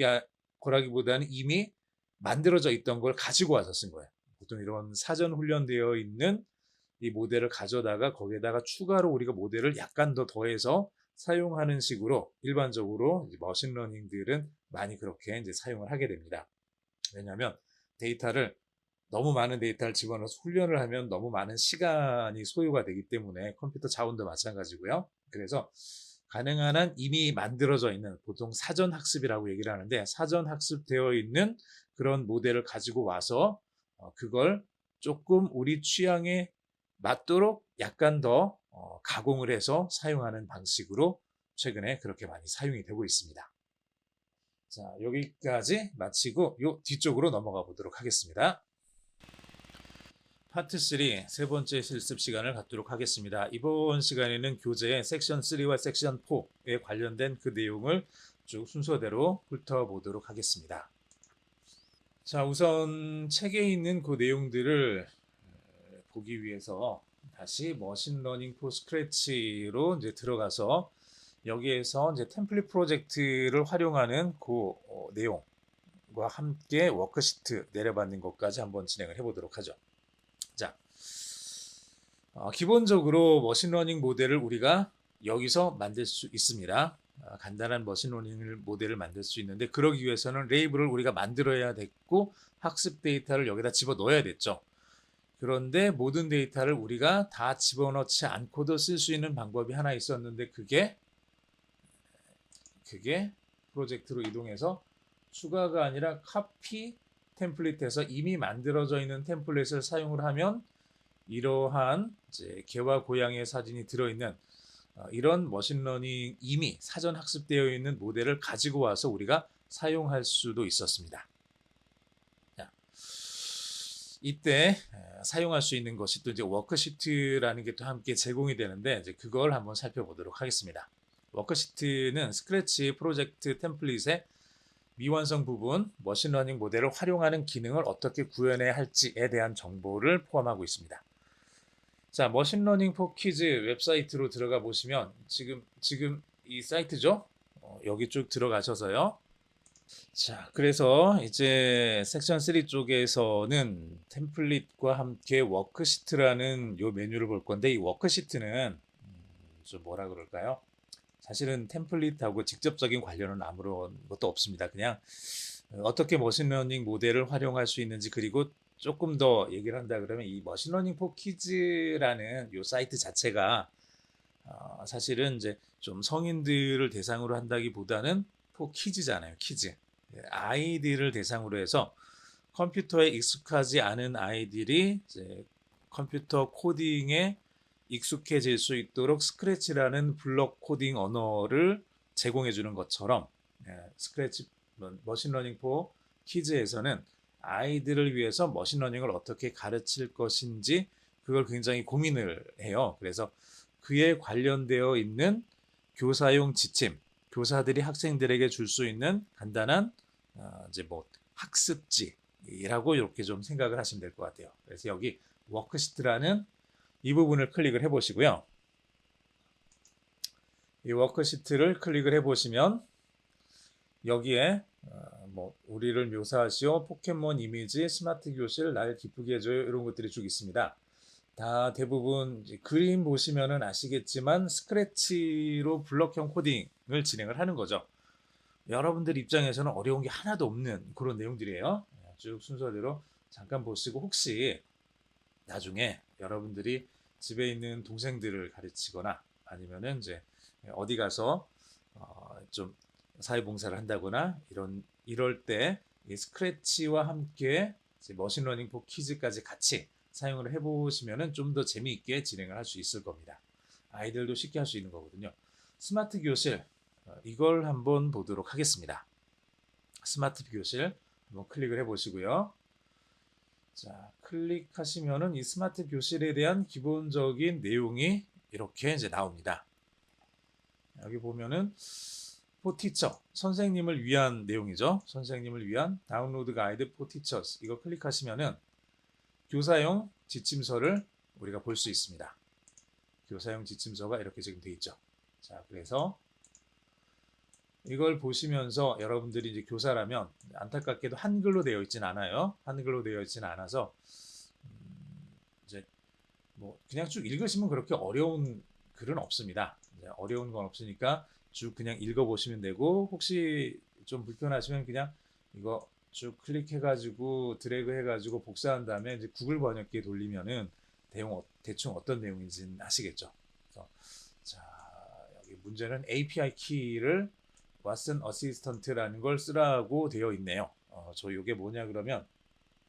A: 거라기보다는 이미 만들어져 있던 걸 가지고 와서 쓴 거예요. 보통 이런 사전 훈련되어 있는 이 모델을 가져다가 거기에다가 추가로 우리가 모델을 약간 더 더해서 사용하는 식으로 일반적으로 머신러닝들은 많이 그렇게 이제 사용을 하게 됩니다. 왜냐하면 너무 많은 데이터를 집어넣어서 훈련을 하면 너무 많은 시간이 소요가 되기 때문에 컴퓨터 자원도 마찬가지고요. 그래서 가능한 한 이미 만들어져 있는 보통 사전 학습이라고 얘기를 하는데 사전 학습되어 있는 그런 모델을 가지고 와서 그걸 조금 우리 취향에 맞도록 약간 더 가공을 해서 사용하는 방식으로 최근에 그렇게 많이 사용이 되고 있습니다. 자, 여기까지 마치고 요 뒤쪽으로 넘어가 보도록 하겠습니다. 파트 3 세 번째 실습 시간을 갖도록 하겠습니다. 이번 시간에는 교재의 섹션 3와 섹션 4에 관련된 그 내용을 쭉 순서대로 훑어보도록 하겠습니다. 자, 우선 책에 있는 그 내용들을 보기 위해서 다시 머신러닝 포 스크래치로 이제 들어가서 여기에서 이제 템플릿 프로젝트를 활용하는 그 내용과 함께 워크시트 내려받는 것까지 한번 진행을 해보도록 하죠. 자, 기본적으로 머신러닝 모델을 우리가 여기서 만들 수 있습니다. 간단한 머신러닝 모델을 만들 수 있는데 그러기 위해서는 레이블을 우리가 만들어야 됐고 학습 데이터를 여기다 집어넣어야 됐죠. 그런데 모든 데이터를 우리가 다 집어넣지 않고도 쓸 수 있는 방법이 하나 있었는데 그게 프로젝트로 이동해서 추가가 아니라 카피 템플릿에서 이미 만들어져 있는 템플릿을 사용을 하면 이러한 이제 개와 고양이의 사진이 들어있는 이런 머신러닝 이미 사전 학습되어 있는 모델을 가지고 와서 우리가 사용할 수도 있었습니다. 자, 이때 사용할 수 있는 것이 또 이제 워크시트라는 게 또 함께 제공이 되는데 이제 그걸 한번 살펴보도록 하겠습니다. 워크시트는 스크래치 프로젝트 템플릿의 미완성 부분, 머신러닝 모델을 활용하는 기능을 어떻게 구현해야 할지에 대한 정보를 포함하고 있습니다. 자, 머신러닝 포 퀴즈 웹사이트로 들어가 보시면 지금 이 사이트죠? 여기 쭉 들어가셔서요. 자, 그래서 이제 섹션 3 쪽에서는 템플릿과 함께 워크시트라는 요 메뉴를 볼 건데 이 워크시트는 좀 뭐라 그럴까요? 사실은 템플릿하고 직접적인 관련은 아무런 것도 없습니다. 그냥 어떻게 머신러닝 모델을 활용할 수 있는지 그리고 조금 더 얘기를 한다 그러면 이 머신러닝 포 키즈라는 요 사이트 자체가 사실은 이제 좀 성인들을 대상으로 한다기보다는 포 키즈잖아요. 키즈. 아이들을 대상으로 해서 컴퓨터에 익숙하지 않은 아이들이 이제 컴퓨터 코딩에 익숙해질 수 있도록 스크래치라는 블록 코딩 언어를 제공해 주는 것처럼 스크래치 머신러닝 포 키즈에서는 아이들을 위해서 머신러닝을 어떻게 가르칠 것인지 그걸 굉장히 고민을 해요. 그래서 그에 관련되어 있는 교사용 지침, 교사들이 학생들에게 줄 수 있는 간단한 이제 뭐 학습지라고 이렇게 좀 생각을 하시면 될 것 같아요. 그래서 여기 워크시트라는 이 부분을 클릭을 해 보시고요. 이 워크시트를 클릭을 해 보시면 여기에 뭐 우리를 묘사하시오, 포켓몬 이미지, 스마트 교실, 날 기쁘게 해줘요 이런 것들이 쭉 있습니다. 다 대부분 그림 보시면은 아시겠지만 스크래치로 블럭형 코딩을 진행을 하는 거죠. 여러분들 입장에서는 어려운 게 하나도 없는 그런 내용들이에요. 쭉 순서대로 잠깐 보시고 혹시 나중에 여러분들이 집에 있는 동생들을 가르치거나 아니면은 이제 어디 가서 좀 사회봉사를 한다거나 이럴 때 이 스크래치와 함께 머신러닝 포 퀴즈까지 같이 사용을 해보시면은 좀 더 재미있게 진행을 할 수 있을 겁니다. 아이들도 쉽게 할 수 있는 거거든요. 스마트 교실 이걸 한번 보도록 하겠습니다. 스마트 교실 한번 클릭을 해보시고요. 자, 클릭하시면은 이 스마트 교실에 대한 기본적인 내용이 이렇게 이제 나옵니다. 여기 보면은 포 티처, 선생님을 위한 내용이죠. 선생님을 위한 다운로드 가이드 포 티처스. 이거 클릭하시면은 교사용 지침서를 우리가 볼 수 있습니다. 교사용 지침서가 이렇게 지금 돼 있죠. 자, 그래서 이걸 보시면서 여러분들이 이제 교사라면 안타깝게도 한글로 되어 있진 않아요. 한글로 되어 있진 않아서 이제 뭐 그냥 쭉 읽으시면 그렇게 어려운 글은 없습니다. 어려운 건 없으니까 쭉 그냥 읽어보시면 되고 혹시 좀 불편하시면 그냥 이거 쭉 클릭해가지고 드래그 해가지고 복사한 다음에 이제 구글 번역기에 돌리면은 대충 어떤 내용인지는 아시겠죠. 그래서 자, 여기 문제는 API 키를 왓슨 어시스턴트라는 걸 쓰라고 되어 있네요. 저 이게 뭐냐 그러면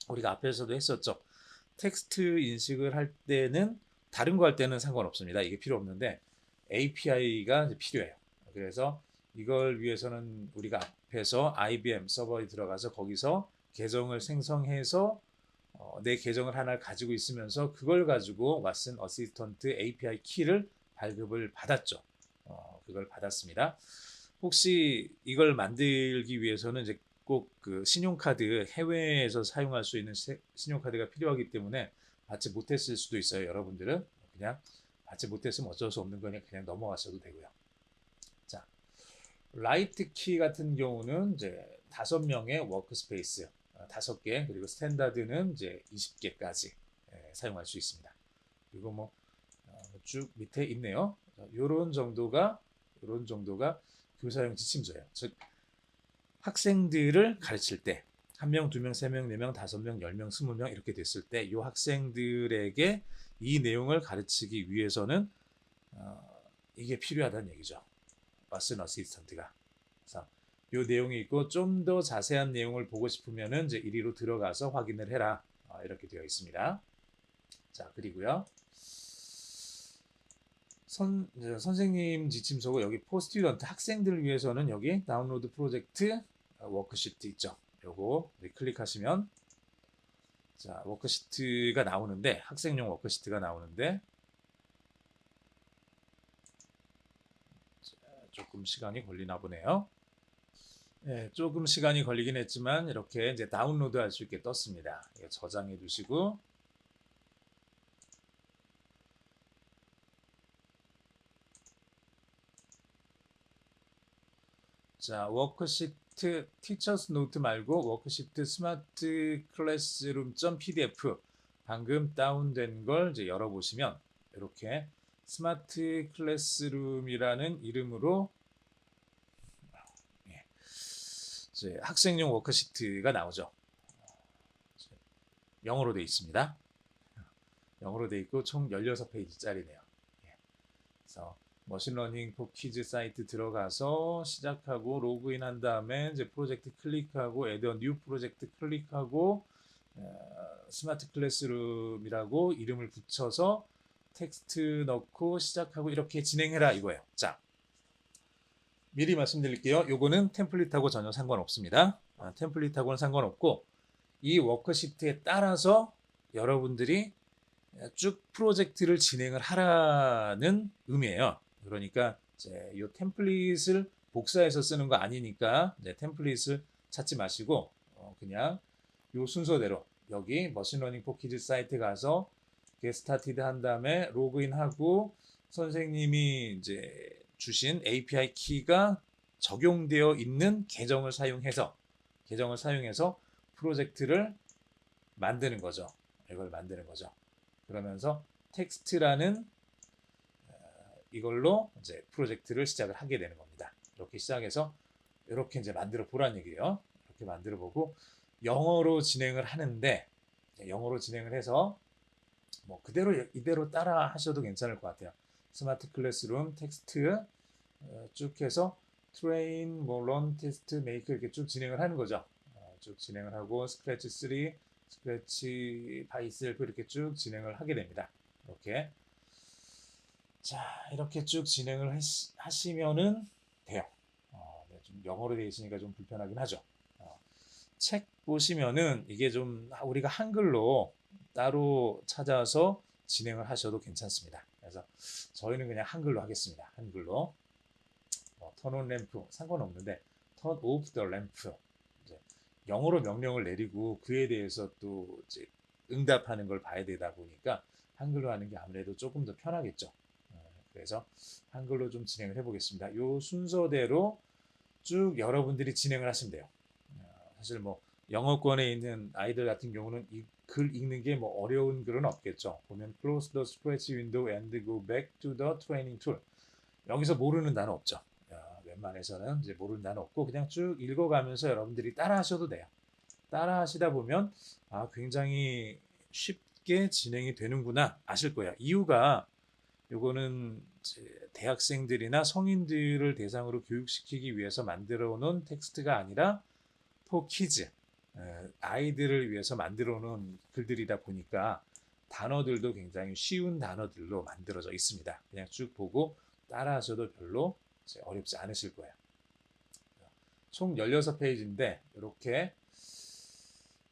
A: 우리가 앞에서도 했었죠. 텍스트 인식을 할 때는 다른 거 할 때는 상관없습니다. 이게 필요 없는데 API가 필요해요. 그래서 이걸 위해서는 우리가 앞에서 IBM 서버에 들어가서 거기서 계정을 생성해서 내 계정을 하나 가지고 있으면서 그걸 가지고 왓슨 어시스턴트 API 키를 발급을 받았죠. 그걸 받았습니다. 혹시 이걸 만들기 위해서는 이제 꼭 그 신용카드 해외에서 사용할 수 있는 신용카드가 필요하기 때문에 받지 못했을 수도 있어요. 여러분들은 그냥 받지 못했으면 어쩔 수 없는 거니까 그냥 넘어가셔도 되고요. 자, 라이트 키 같은 경우는 이제 5명의 워크스페이스 5개 그리고 스탠다드는 이제 20개까지 사용할 수 있습니다. 그리고 뭐 쭉 밑에 있네요. 요런 정도가 교사용 지침서예요. 즉 학생들을 가르칠 때 1명, 2명, 3명, 4명, 5명, 10명, 20명 이렇게 됐을 때 이 학생들에게 이 내용을 가르치기 위해서는 이게 필요하다는 얘기죠. 왓슨 어시스턴트가. 그래서 이 내용이 있고 좀 더 자세한 내용을 보고 싶으면은 이제 이리로 들어가서 확인을 해라. 이렇게 되어 있습니다. 자, 그리고요. 선생님 지침서고 여기 포스튜던트 학생들을 위해서는 여기 다운로드 프로젝트 워크시트 있죠. 요거 클릭하시면 자, 워크시트가 나오는데 학생용 워크시트가 나오는데 자, 조금 시간이 걸리나 보네요. 네, 조금 시간이 걸리긴 했지만 이렇게 이제 다운로드 할 수 있게 떴습니다. 이거 저장해 두시고 자, 워크시트 티처스 노트 말고 워크시트 스마트 클래스룸.pdf 방금 다운된 걸 이제 열어보시면 이렇게 스마트 클래스룸이라는 이름으로 이제 학생용 워크시트가 나오죠. 영어로 되어 있습니다. 영어로 되어 있고 총 16페이지짜리네요. 그래서 머신러닝 포 키즈 사이트 들어가서 시작하고 로그인 한 다음에 이제 프로젝트 클릭하고 애드 뉴 프로젝트 클릭하고 스마트 클래스룸이라고 이름을 붙여서 텍스트 넣고 시작하고 이렇게 진행해라 이거예요. 자, 미리 말씀드릴게요. 요거는 템플릿하고 전혀 상관없습니다. 템플릿하고는 상관없고 이 워크시트에 따라서 여러분들이 쭉 프로젝트를 진행을 하라는 의미예요. 그러니까 이제 이 템플릿을 복사해서 쓰는 거 아니니까 이제 템플릿을 찾지 마시고 그냥 이 순서대로 여기 머신러닝 포 키즈 사이트 가서 스타티드 한 다음에 로그인하고 선생님이 이제 주신 API 키가 적용되어 있는 계정을 사용해서 프로젝트를 만드는 거죠. 이걸 만드는 거죠. 그러면서 텍스트라는 이걸로 이제 프로젝트를 시작을 하게 되는 겁니다. 이렇게 시작해서 이렇게 이제 만들어 보란 얘기예요. 이렇게 만들어 보고 영어로 진행을 하는데 영어로 진행을 해서 뭐 그대로 이대로 따라 하셔도 괜찮을 것 같아요. 스마트 클래스룸 텍스트 쭉 해서 트레인, 뭐 런 테스트, 메이크 이렇게 쭉 진행을 하는 거죠. 쭉 진행을 하고 스크래치 3, 스크래치 바이셀프 이렇게 쭉 진행을 하게 됩니다. 이렇게 자 이렇게 쭉 진행을 하시면은 돼요. 네, 좀 영어로 되어 있으니까 좀 불편하긴 하죠. 책 보시면은 이게 좀 우리가 한글로 따로 찾아서 진행을 하셔도 괜찮습니다. 그래서 저희는 그냥 한글로 하겠습니다. 한글로 턴온 램프 상관없는데 턴 오프 더 램프 영어로 명령을 내리고 그에 대해서 또 이제 응답하는 걸 봐야 되다 보니까 한글로 하는 게 아무래도 조금 더 편하겠죠. 그래서 한글로 좀 진행을 해보겠습니다. 이 순서대로 쭉 여러분들이 진행을 하시면 돼요. 사실 뭐 영어권에 있는 아이들 같은 경우는 이 글 읽는 게 뭐 어려운 글은 없겠죠. 보면 close the spreadsheet window and go back to the training tool. 여기서 모르는 단어 없죠. 웬만해서는 이제 모르는 단어 없고 그냥 쭉 읽어가면서 여러분들이 따라 하셔도 돼요. 따라 하시다 보면 굉장히 쉽게 진행이 되는구나 아실 거예요. 이유가 요거는 대학생들이나 성인들을 대상으로 교육시키기 위해서 만들어 놓은 텍스트가 아니라 포 키즈 아이들을 위해서 만들어 놓은 글들이다 보니까 단어들도 굉장히 쉬운 단어들로 만들어져 있습니다. 그냥 쭉 보고 따라 하셔도 별로 어렵지 않으실 거예요. 총 16페이지인데 이렇게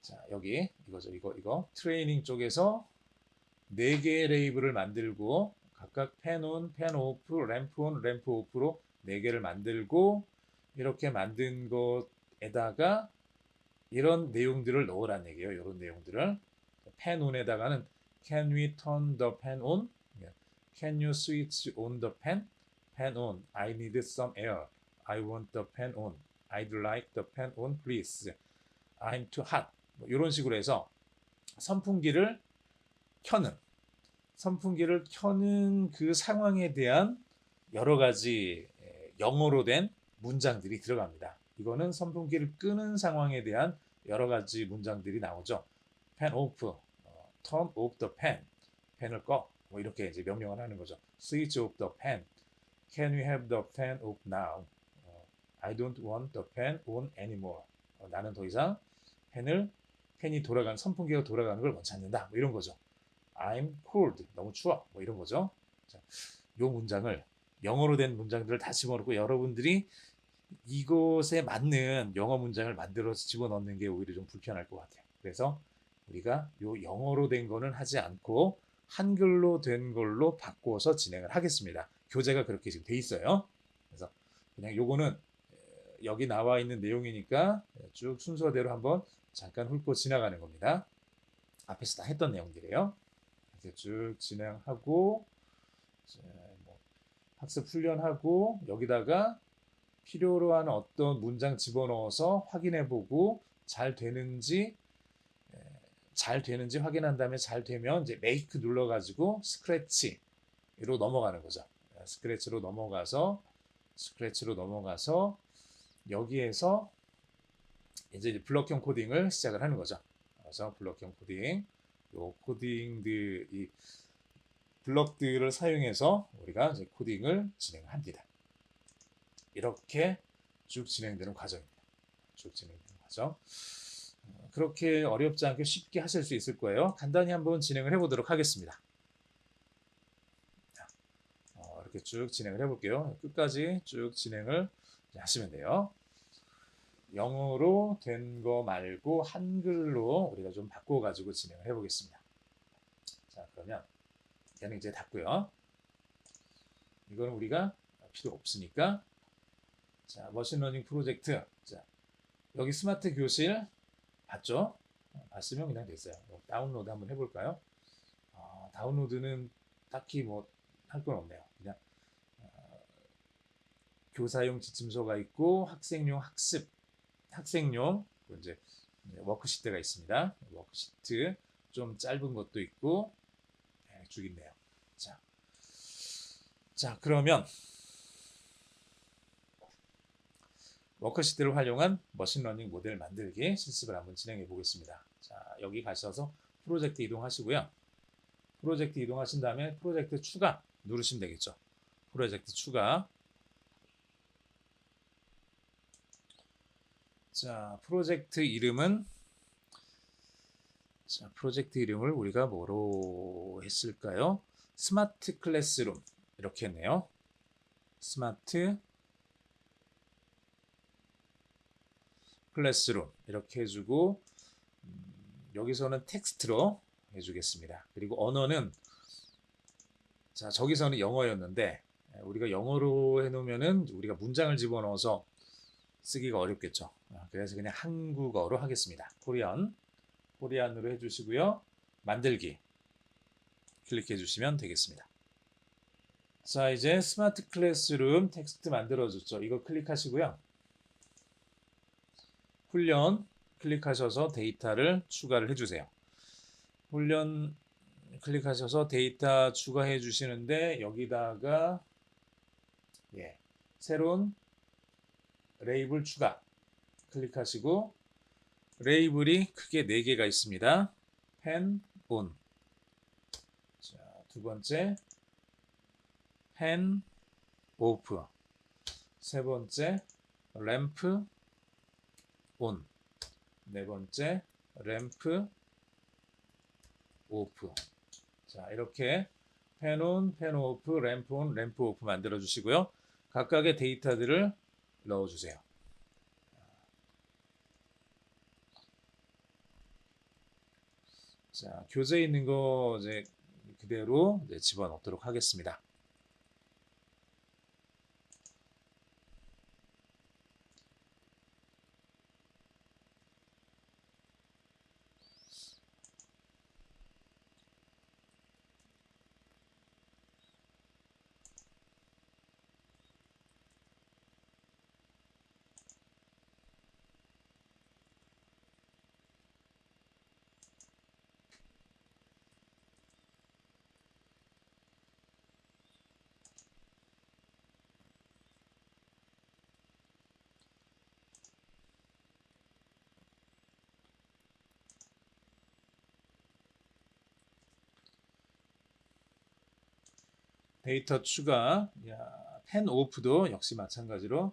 A: 자 여기 이거죠. 이거 트레이닝 쪽에서 4개의 레이블을 만들고 각각 펜온, 펜오프, 램프온, 램프오프로 4개를 만들고 이렇게 만든 것에다가 이런 내용들을 넣으란 얘기예요. 이런 내용들을 펜온에다가는 Can we turn the pen on? Can you switch on the pen? Pen on. I need some air. I want the pen on. I'd like the pen on, please. I'm too hot. 뭐 이런 식으로 해서 선풍기를 켜는 그 상황에 대한 여러 가지 영어로 된 문장들이 들어갑니다. 이거는 선풍기를 끄는 상황에 대한 여러 가지 문장들이 나오죠. Fan off, turn off the fan, 팬을 꺼. 뭐 이렇게 이제 명령을 하는 거죠. Switch off the fan. Can we have the fan off now? I don't want the fan on anymore. 나는 더 이상 선풍기가 돌아가는 걸 원치 않는다. 뭐 이런 거죠. I'm cold. 너무 추워. 뭐 이런 거죠. 자, 요 문장을 영어로 된 문장들을 다 집어넣고 여러분들이 이것에 맞는 영어 문장을 만들어서 집어넣는 게 오히려 좀 불편할 것 같아요. 그래서 우리가 요 영어로 된 거는 하지 않고 한글로 된 걸로 바꿔서 진행을 하겠습니다. 교재가 그렇게 지금 돼 있어요. 그래서 그냥 요거는 여기 나와 있는 내용이니까 쭉 순서대로 한번 잠깐 훑고 지나가는 겁니다. 앞에서 다 했던 내용들이에요. 이렇게 쭉 진행하고 뭐 학습 훈련하고 여기다가 필요로 하는 어떤 문장 집어넣어서 확인해보고 잘 되는지 확인한 다음에 잘 되면 이제 메이크 눌러가지고 스크래치로 넘어가는 거죠. 스크래치로 넘어가서 여기에서 이제 블럭형 코딩을 시작을 하는 거죠. 그래서 블럭형 코딩, 요 코딩들 이 블럭들을 사용해서 우리가 이제 코딩을 진행합니다. 이렇게 쭉 진행되는 과정입니다. 쭉 진행되는 과정. 그렇게 어렵지 않게 쉽게 하실 수 있을 거예요. 간단히 한번 진행을 해보도록 하겠습니다. 이렇게 쭉 진행을 해볼게요. 끝까지 쭉 진행을 하시면 돼요. 영어로 된 거 말고 한글로 우리가 좀 바꿔가지고 진행을 해보겠습니다. 자, 그러면 얘는 이제 닫고요. 이거는 우리가 필요 없으니까 자, 머신러닝 프로젝트. 자, 여기 스마트 교실 봤죠? 봤으면 그냥 됐어요. 다운로드 한번 해볼까요? 다운로드는 딱히 뭐 할 건 없네요. 그냥 교사용 지침서가 있고 학생용 학생용 이제 워크시트가 있습니다. 워크시트 좀 짧은 것도 있고 쭉 있네요. 자 그러면 워크시트를 활용한 머신러닝 모델 만들기 실습을 한번 진행해 보겠습니다. 자, 여기 가셔서 프로젝트 이동하시고요. 프로젝트 이동하신 다음에 프로젝트 추가 누르시면 되겠죠. 프로젝트 추가. 자, 프로젝트 이름을 우리가 뭐로 했을까요? 스마트 클래스룸 이렇게 했네요. 스마트 클래스룸 이렇게 해주고 여기서는 텍스트로 해주겠습니다. 그리고 언어는 자 저기서는 영어였는데 우리가 영어로 해놓으면은 우리가 문장을 집어넣어서 쓰기가 어렵겠죠. 그래서 그냥 한국어로 하겠습니다. 코리안으로 해주시고요. 만들기 클릭해 주시면 되겠습니다. 자 이제 스마트 클래스룸 텍스트 만들어줬죠. 이거 클릭하시고요. 훈련 클릭하셔서 데이터를 추가를 해주세요. 훈련 클릭하셔서 데이터 추가해 주시는데 여기다가 새로운 레이블 추가 클릭하시고 레이블이 크게 4개가 있습니다. 펜, 온. 자, 두 번째 펜, 오프. 세 번째 램프, 온. 네 번째 램프, 오프. 자, 이렇게 펜 온, 펜 오프, 램프 온, 램프 오프 만들어 주시고요. 각각의 데이터들을 넣어 주세요. 자, 교재에 있는 거 이제 그대로 이제 집어넣도록 하겠습니다. 데이터 추가, 펜 오프도 역시 마찬가지로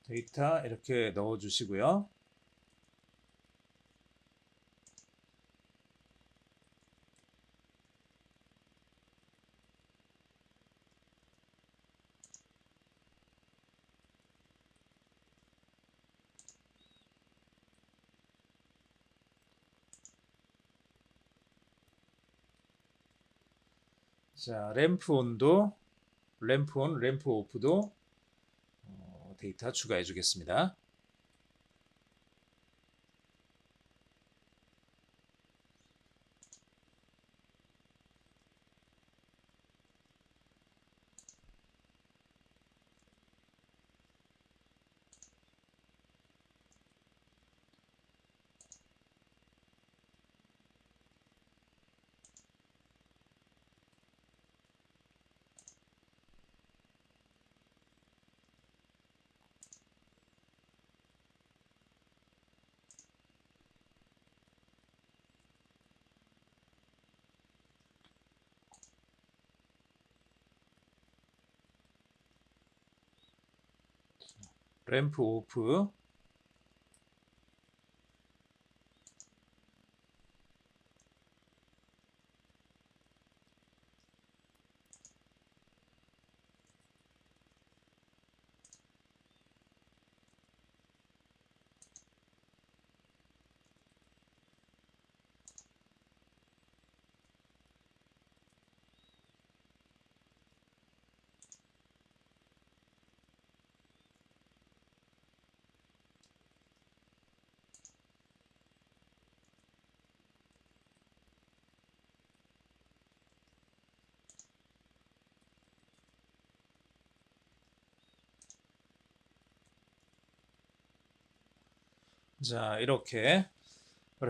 A: 데이터 이렇게 넣어 주시고요. 자, 램프 온도, 램프 온, 램프 오프도 데이터 추가해 주겠습니다. 램프 오프, 자, 이렇게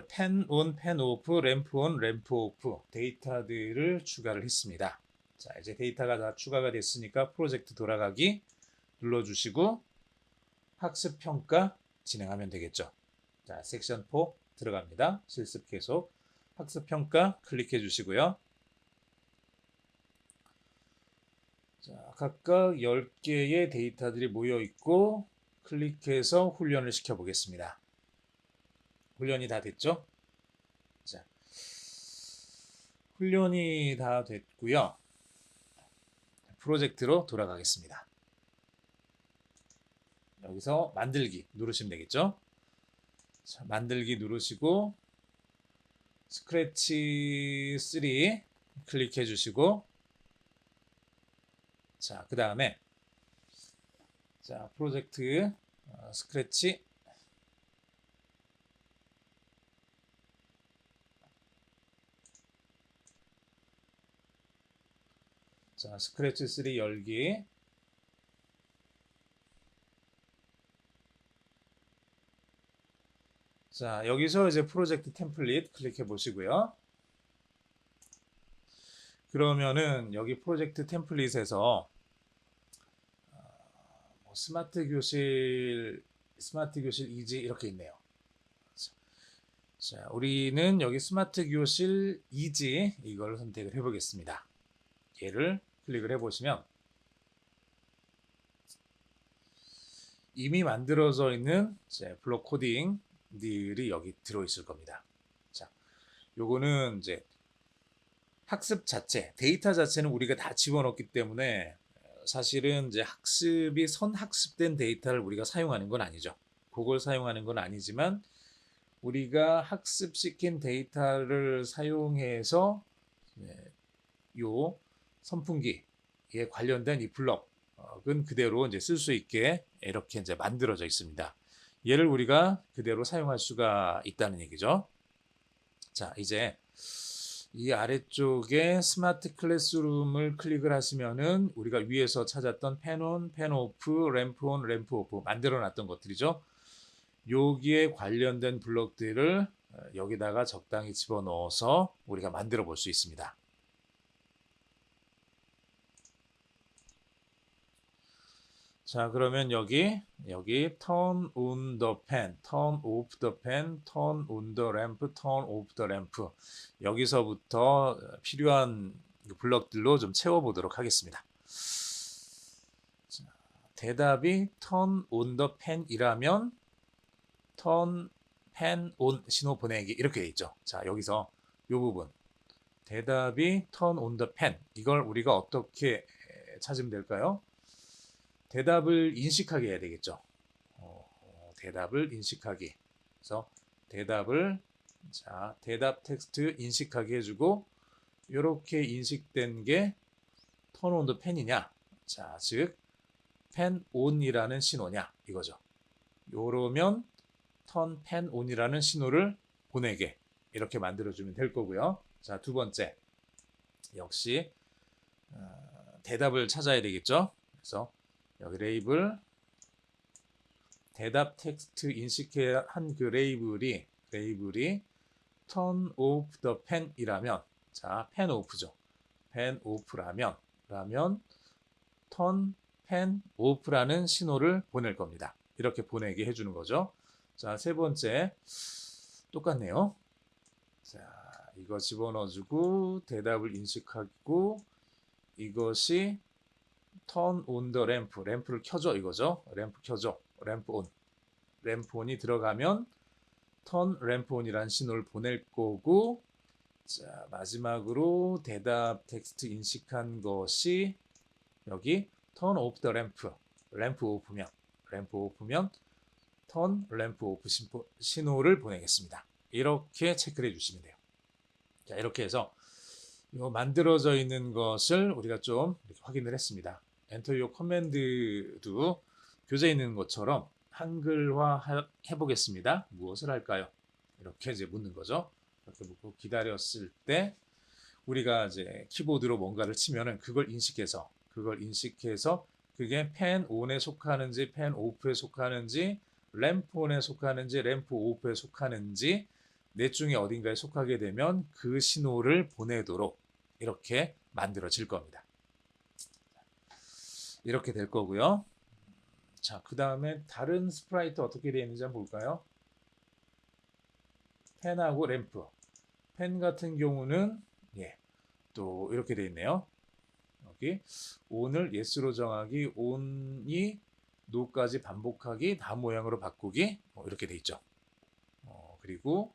A: 펜 온, 펜 오프, 램프 온, 램프 오프 데이터들을 추가를 했습니다. 자, 이제 데이터가 다 추가가 됐으니까 프로젝트 돌아가기 눌러주시고 학습 평가 진행하면 되겠죠. 자, 섹션 4 들어갑니다. 실습 계속 학습 평가 클릭해 주시고요. 자, 각각 10개의 데이터들이 모여 있고 클릭해서 훈련을 시켜 보겠습니다. 훈련이 다 됐죠? 자, 훈련이 다 됐고요. 프로젝트로 돌아가겠습니다. 여기서 만들기 누르시면 되겠죠? 자, 만들기 누르시고 스크래치 3 클릭해 주시고 자, 그 다음에 자, 프로젝트 스크래치 자, 스크래치 3 열기 자, 여기서 이제 프로젝트 템플릿 클릭해 보시고요. 그러면은 여기 프로젝트 템플릿에서 스마트 교실 이지 이렇게 있네요. 자, 우리는 여기 스마트 교실 이지 이걸 선택을 해 보겠습니다. 얘를 클릭을 해 보시면 이미 만들어져 있는 블록 코딩들이 여기 들어 있을 겁니다. 자, 요거는 이제 학습 자체, 데이터 자체는 우리가 다 집어넣기 때문에 사실은 이제 학습이 선학습된 데이터를 우리가 사용하는 건 아니죠. 그걸 사용하는 건 아니지만 우리가 학습시킨 데이터를 사용해서 요 선풍기에 관련된 이 블럭은 그대로 이제 쓸 수 있게 이렇게 이제 만들어져 있습니다. 얘를 우리가 그대로 사용할 수가 있다는 얘기죠. 자, 이제 이 아래쪽에 스마트 클래스룸을 클릭을 하시면은 우리가 위에서 찾았던 펜온, 펜오프, 램프온, 램프오프 만들어 놨던 것들이죠. 여기에 관련된 블록들을 여기다가 적당히 집어넣어서 우리가 만들어 볼 수 있습니다. 자, 그러면 여기 turn on the pen, turn off the pen, turn on the lamp, turn off the lamp 여기서부터 필요한 블럭들로 좀 채워보도록 하겠습니다. 자, 대답이 turn on the pen이라면 turn pen on 신호 보내기 이렇게 돼 있죠. 자, 여기서 이 부분 대답이 turn on the pen 이걸 우리가 어떻게 찾으면 될까요? 대답을 인식하게 해야 되겠죠. 대답을 인식하기. 그래서 대답을 자, 대답 텍스트 인식하게 해주고 이렇게 인식된 게 turn on the pen이냐? 자, 즉 pen on이라는 신호냐 이거죠. 요러면 turn pen on이라는 신호를 보내게 이렇게 만들어주면 될 거고요. 자, 두 번째 역시 대답을 찾아야 되겠죠. 그래서 여기 레이블 대답 텍스트 인식해 한 그 레이블이 turn off the pen이라면 자, pen off죠. pen off라면 turn pen off라는 신호를 보낼 겁니다. 이렇게 보내게 해주는 거죠. 자, 세 번째 똑같네요. 자, 이거 집어넣어주고 대답을 인식하고 이것이 turn on the lamp, 램프를 켜줘 이거죠. 램프 켜줘, 램프 on, 램프 on이 들어가면 turn 램프 on이라는 신호를 보낼 거고 자, 마지막으로 대답 텍스트 인식한 것이 여기 turn off the lamp, 램프 오프면 turn 램프 오프 신호를 보내겠습니다. 이렇게 체크를 해주시면 돼요. 자, 이렇게 해서 요 만들어져 있는 것을 우리가 좀 이렇게 확인을 했습니다. 엔터 요 커맨드도 교재에 있는 것처럼 한글화 해보겠습니다. 무엇을 할까요? 이렇게 이제 묻는 거죠. 이렇게 묻고 기다렸을 때 우리가 이제 키보드로 뭔가를 치면은 그걸 인식해서 그게 펜 온에 속하는지 펜 오프에 속하는지 램프 온에 속하는지 램프 오프에 속하는지 넷 중에 어딘가에 속하게 되면 그 신호를 보내도록 이렇게 만들어질 겁니다. 이렇게 될 거고요. 자, 그 다음에 다른 스프라이트 어떻게 되어 있는지 한번 볼까요? 펜하고 램프. 펜 같은 경우는 또 이렇게 되어 있네요. 여기 on을 yes로 정하기, on이 no까지 반복하기, 다음 모양으로 바꾸기 이렇게 되어 있죠. 그리고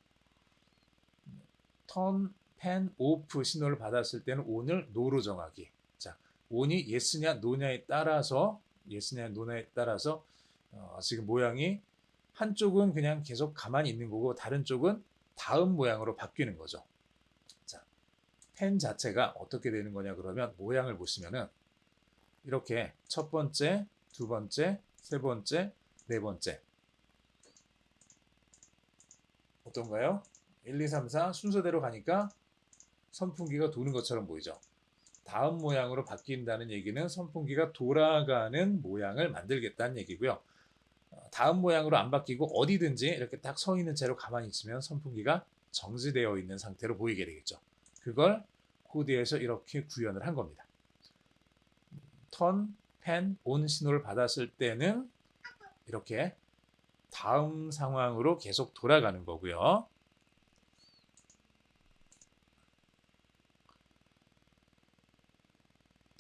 A: turn pen off 신호를 받았을 때는 on을 no로 정하기. 자, on이 yes냐 no냐에 따라서 지금 모양이 한쪽은 그냥 계속 가만히 있는 거고 다른 쪽은 다음 모양으로 바뀌는 거죠. 자, 펜 자체가 어떻게 되는 거냐 그러면 모양을 보시면은 이렇게 첫 번째, 두 번째, 세 번째, 네 번째 어떤가요? 1, 2, 3, 4 순서대로 가니까 선풍기가 도는 것처럼 보이죠. 다음 모양으로 바뀐다는 얘기는 선풍기가 돌아가는 모양을 만들겠다는 얘기고요. 다음 모양으로 안 바뀌고 어디든지 이렇게 딱 서 있는 채로 가만히 있으면 선풍기가 정지되어 있는 상태로 보이게 되겠죠. 그걸 코드에서 이렇게 구현을 한 겁니다. turn, pen, on 신호를 받았을 때는 이렇게 다음 상황으로 계속 돌아가는 거고요.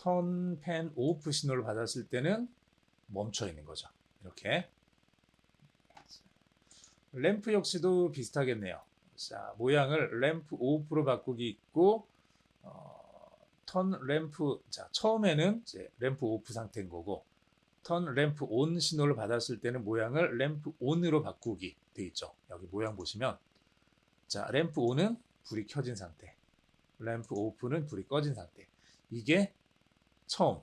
A: turn, pen, off 신호를 받았을 때는 멈춰 있는 거죠. 이렇게. 램프 역시도 비슷하겠네요. 자, 모양을 램프 오프로 바꾸기 있고 턴 램프 자 처음에는 이제 램프 오프 상태인 거고 턴 램프 온 신호를 받았을 때는 모양을 램프 온으로 바꾸기 돼 있죠. 여기 모양 보시면 자 램프 온은 불이 켜진 상태, 램프 오프는 불이 꺼진 상태. 이게 처음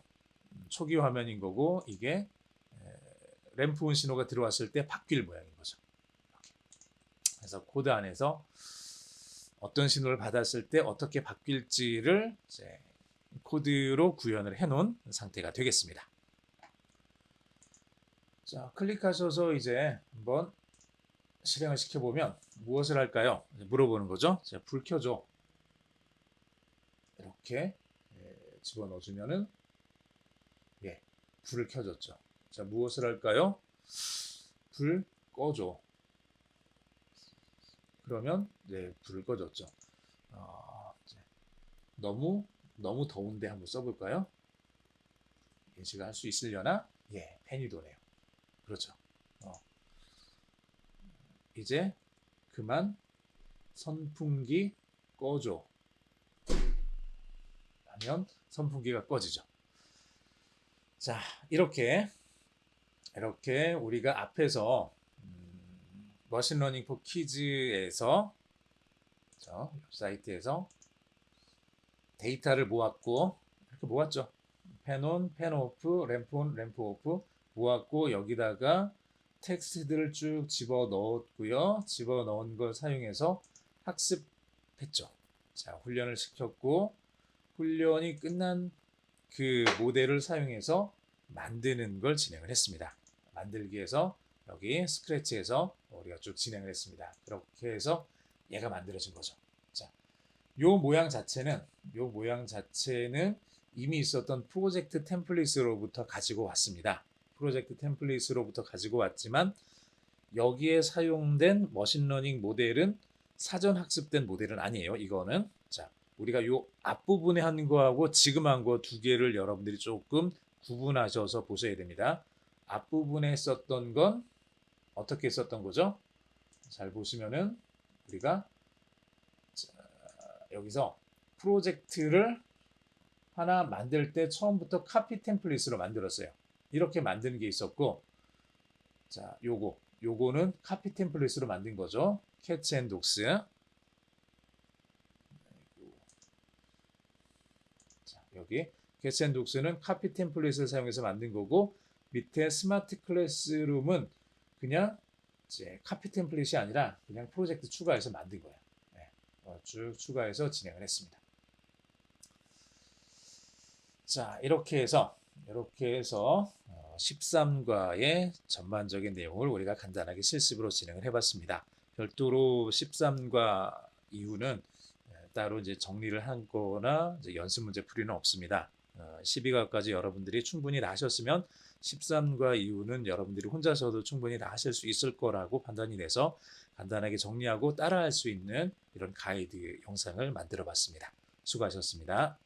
A: 초기 화면인 거고 이게 램프 온 신호가 들어왔을 때 바뀔 모양인 거죠. 그래서 코드 안에서 어떤 신호를 받았을 때 어떻게 바뀔지를 이제 코드로 구현을 해놓은 상태가 되겠습니다. 자, 클릭하셔서 이제 한번 실행을 시켜보면 무엇을 할까요? 물어보는 거죠. 자, 불 켜줘. 이렇게 집어넣어주면은 불을 켜줬죠. 자, 무엇을 할까요? 불 꺼줘. 그러면 불을 꺼줬죠. 너무 더운데 한번 써볼까요? 인식을 할 수 있으려나? 예, 펜이 도네요. 그렇죠. 이제 그만 선풍기 꺼줘 하면 선풍기가 꺼지죠. 자, 이렇게 우리가 앞에서 머신러닝 포 키즈에서 사이트에서 데이터를 모았고 이렇게 모았죠. 펜온, 펜오프, 램프온, 램프오프 모았고 여기다가 텍스트들을 쭉 집어 넣었고요. 집어 넣은 걸 사용해서 학습했죠. 자, 훈련을 시켰고 훈련이 끝난 그 모델을 사용해서 만드는 걸 진행을 했습니다. 만들기에서 여기 스크래치에서 우리가 쭉 진행을 했습니다. 그렇게 해서 얘가 만들어진 거죠. 자, 요 모양 자체는 이미 있었던 프로젝트 템플릿으로부터 가지고 왔습니다. 프로젝트 템플릿으로부터 가지고 왔지만 여기에 사용된 머신러닝 모델은 사전 학습된 모델은 아니에요. 이거는 자, 우리가 요 앞부분에 한 거하고 지금 한 거 두 개를 여러분들이 조금 구분하셔서 보셔야 됩니다. 앞부분에 썼던 건 어떻게 썼던 거죠? 잘 보시면은 우리가 여기서 프로젝트를 하나 만들 때 처음부터 카피 템플릿으로 만들었어요. 이렇게 만드는 게 있었고, 자, 요거는 카피 템플릿으로 만든 거죠. 캐치 앤 독스. 자, 여기 캐치 앤 독스는 카피 템플릿을 사용해서 만든 거고, 밑에 스마트 클래스룸은 그냥 이제 카피 템플릿이 아니라 그냥 프로젝트 추가해서 만든 거예요. 네, 쭉 추가해서 진행을 했습니다. 자, 이렇게 해서 13과의 전반적인 내용을 우리가 간단하게 실습으로 진행을 해봤습니다. 별도로 13과 이후는 따로 이제 정리를 하거나 이제 연습 문제 풀이는 없습니다. 12과까지 여러분들이 충분히 다 하셨으면 13과 이후는 여러분들이 혼자서도 충분히 다 하실 수 있을 거라고 판단이 돼서 간단하게 정리하고 따라할 수 있는 이런 가이드 영상을 만들어 봤습니다. 수고하셨습니다.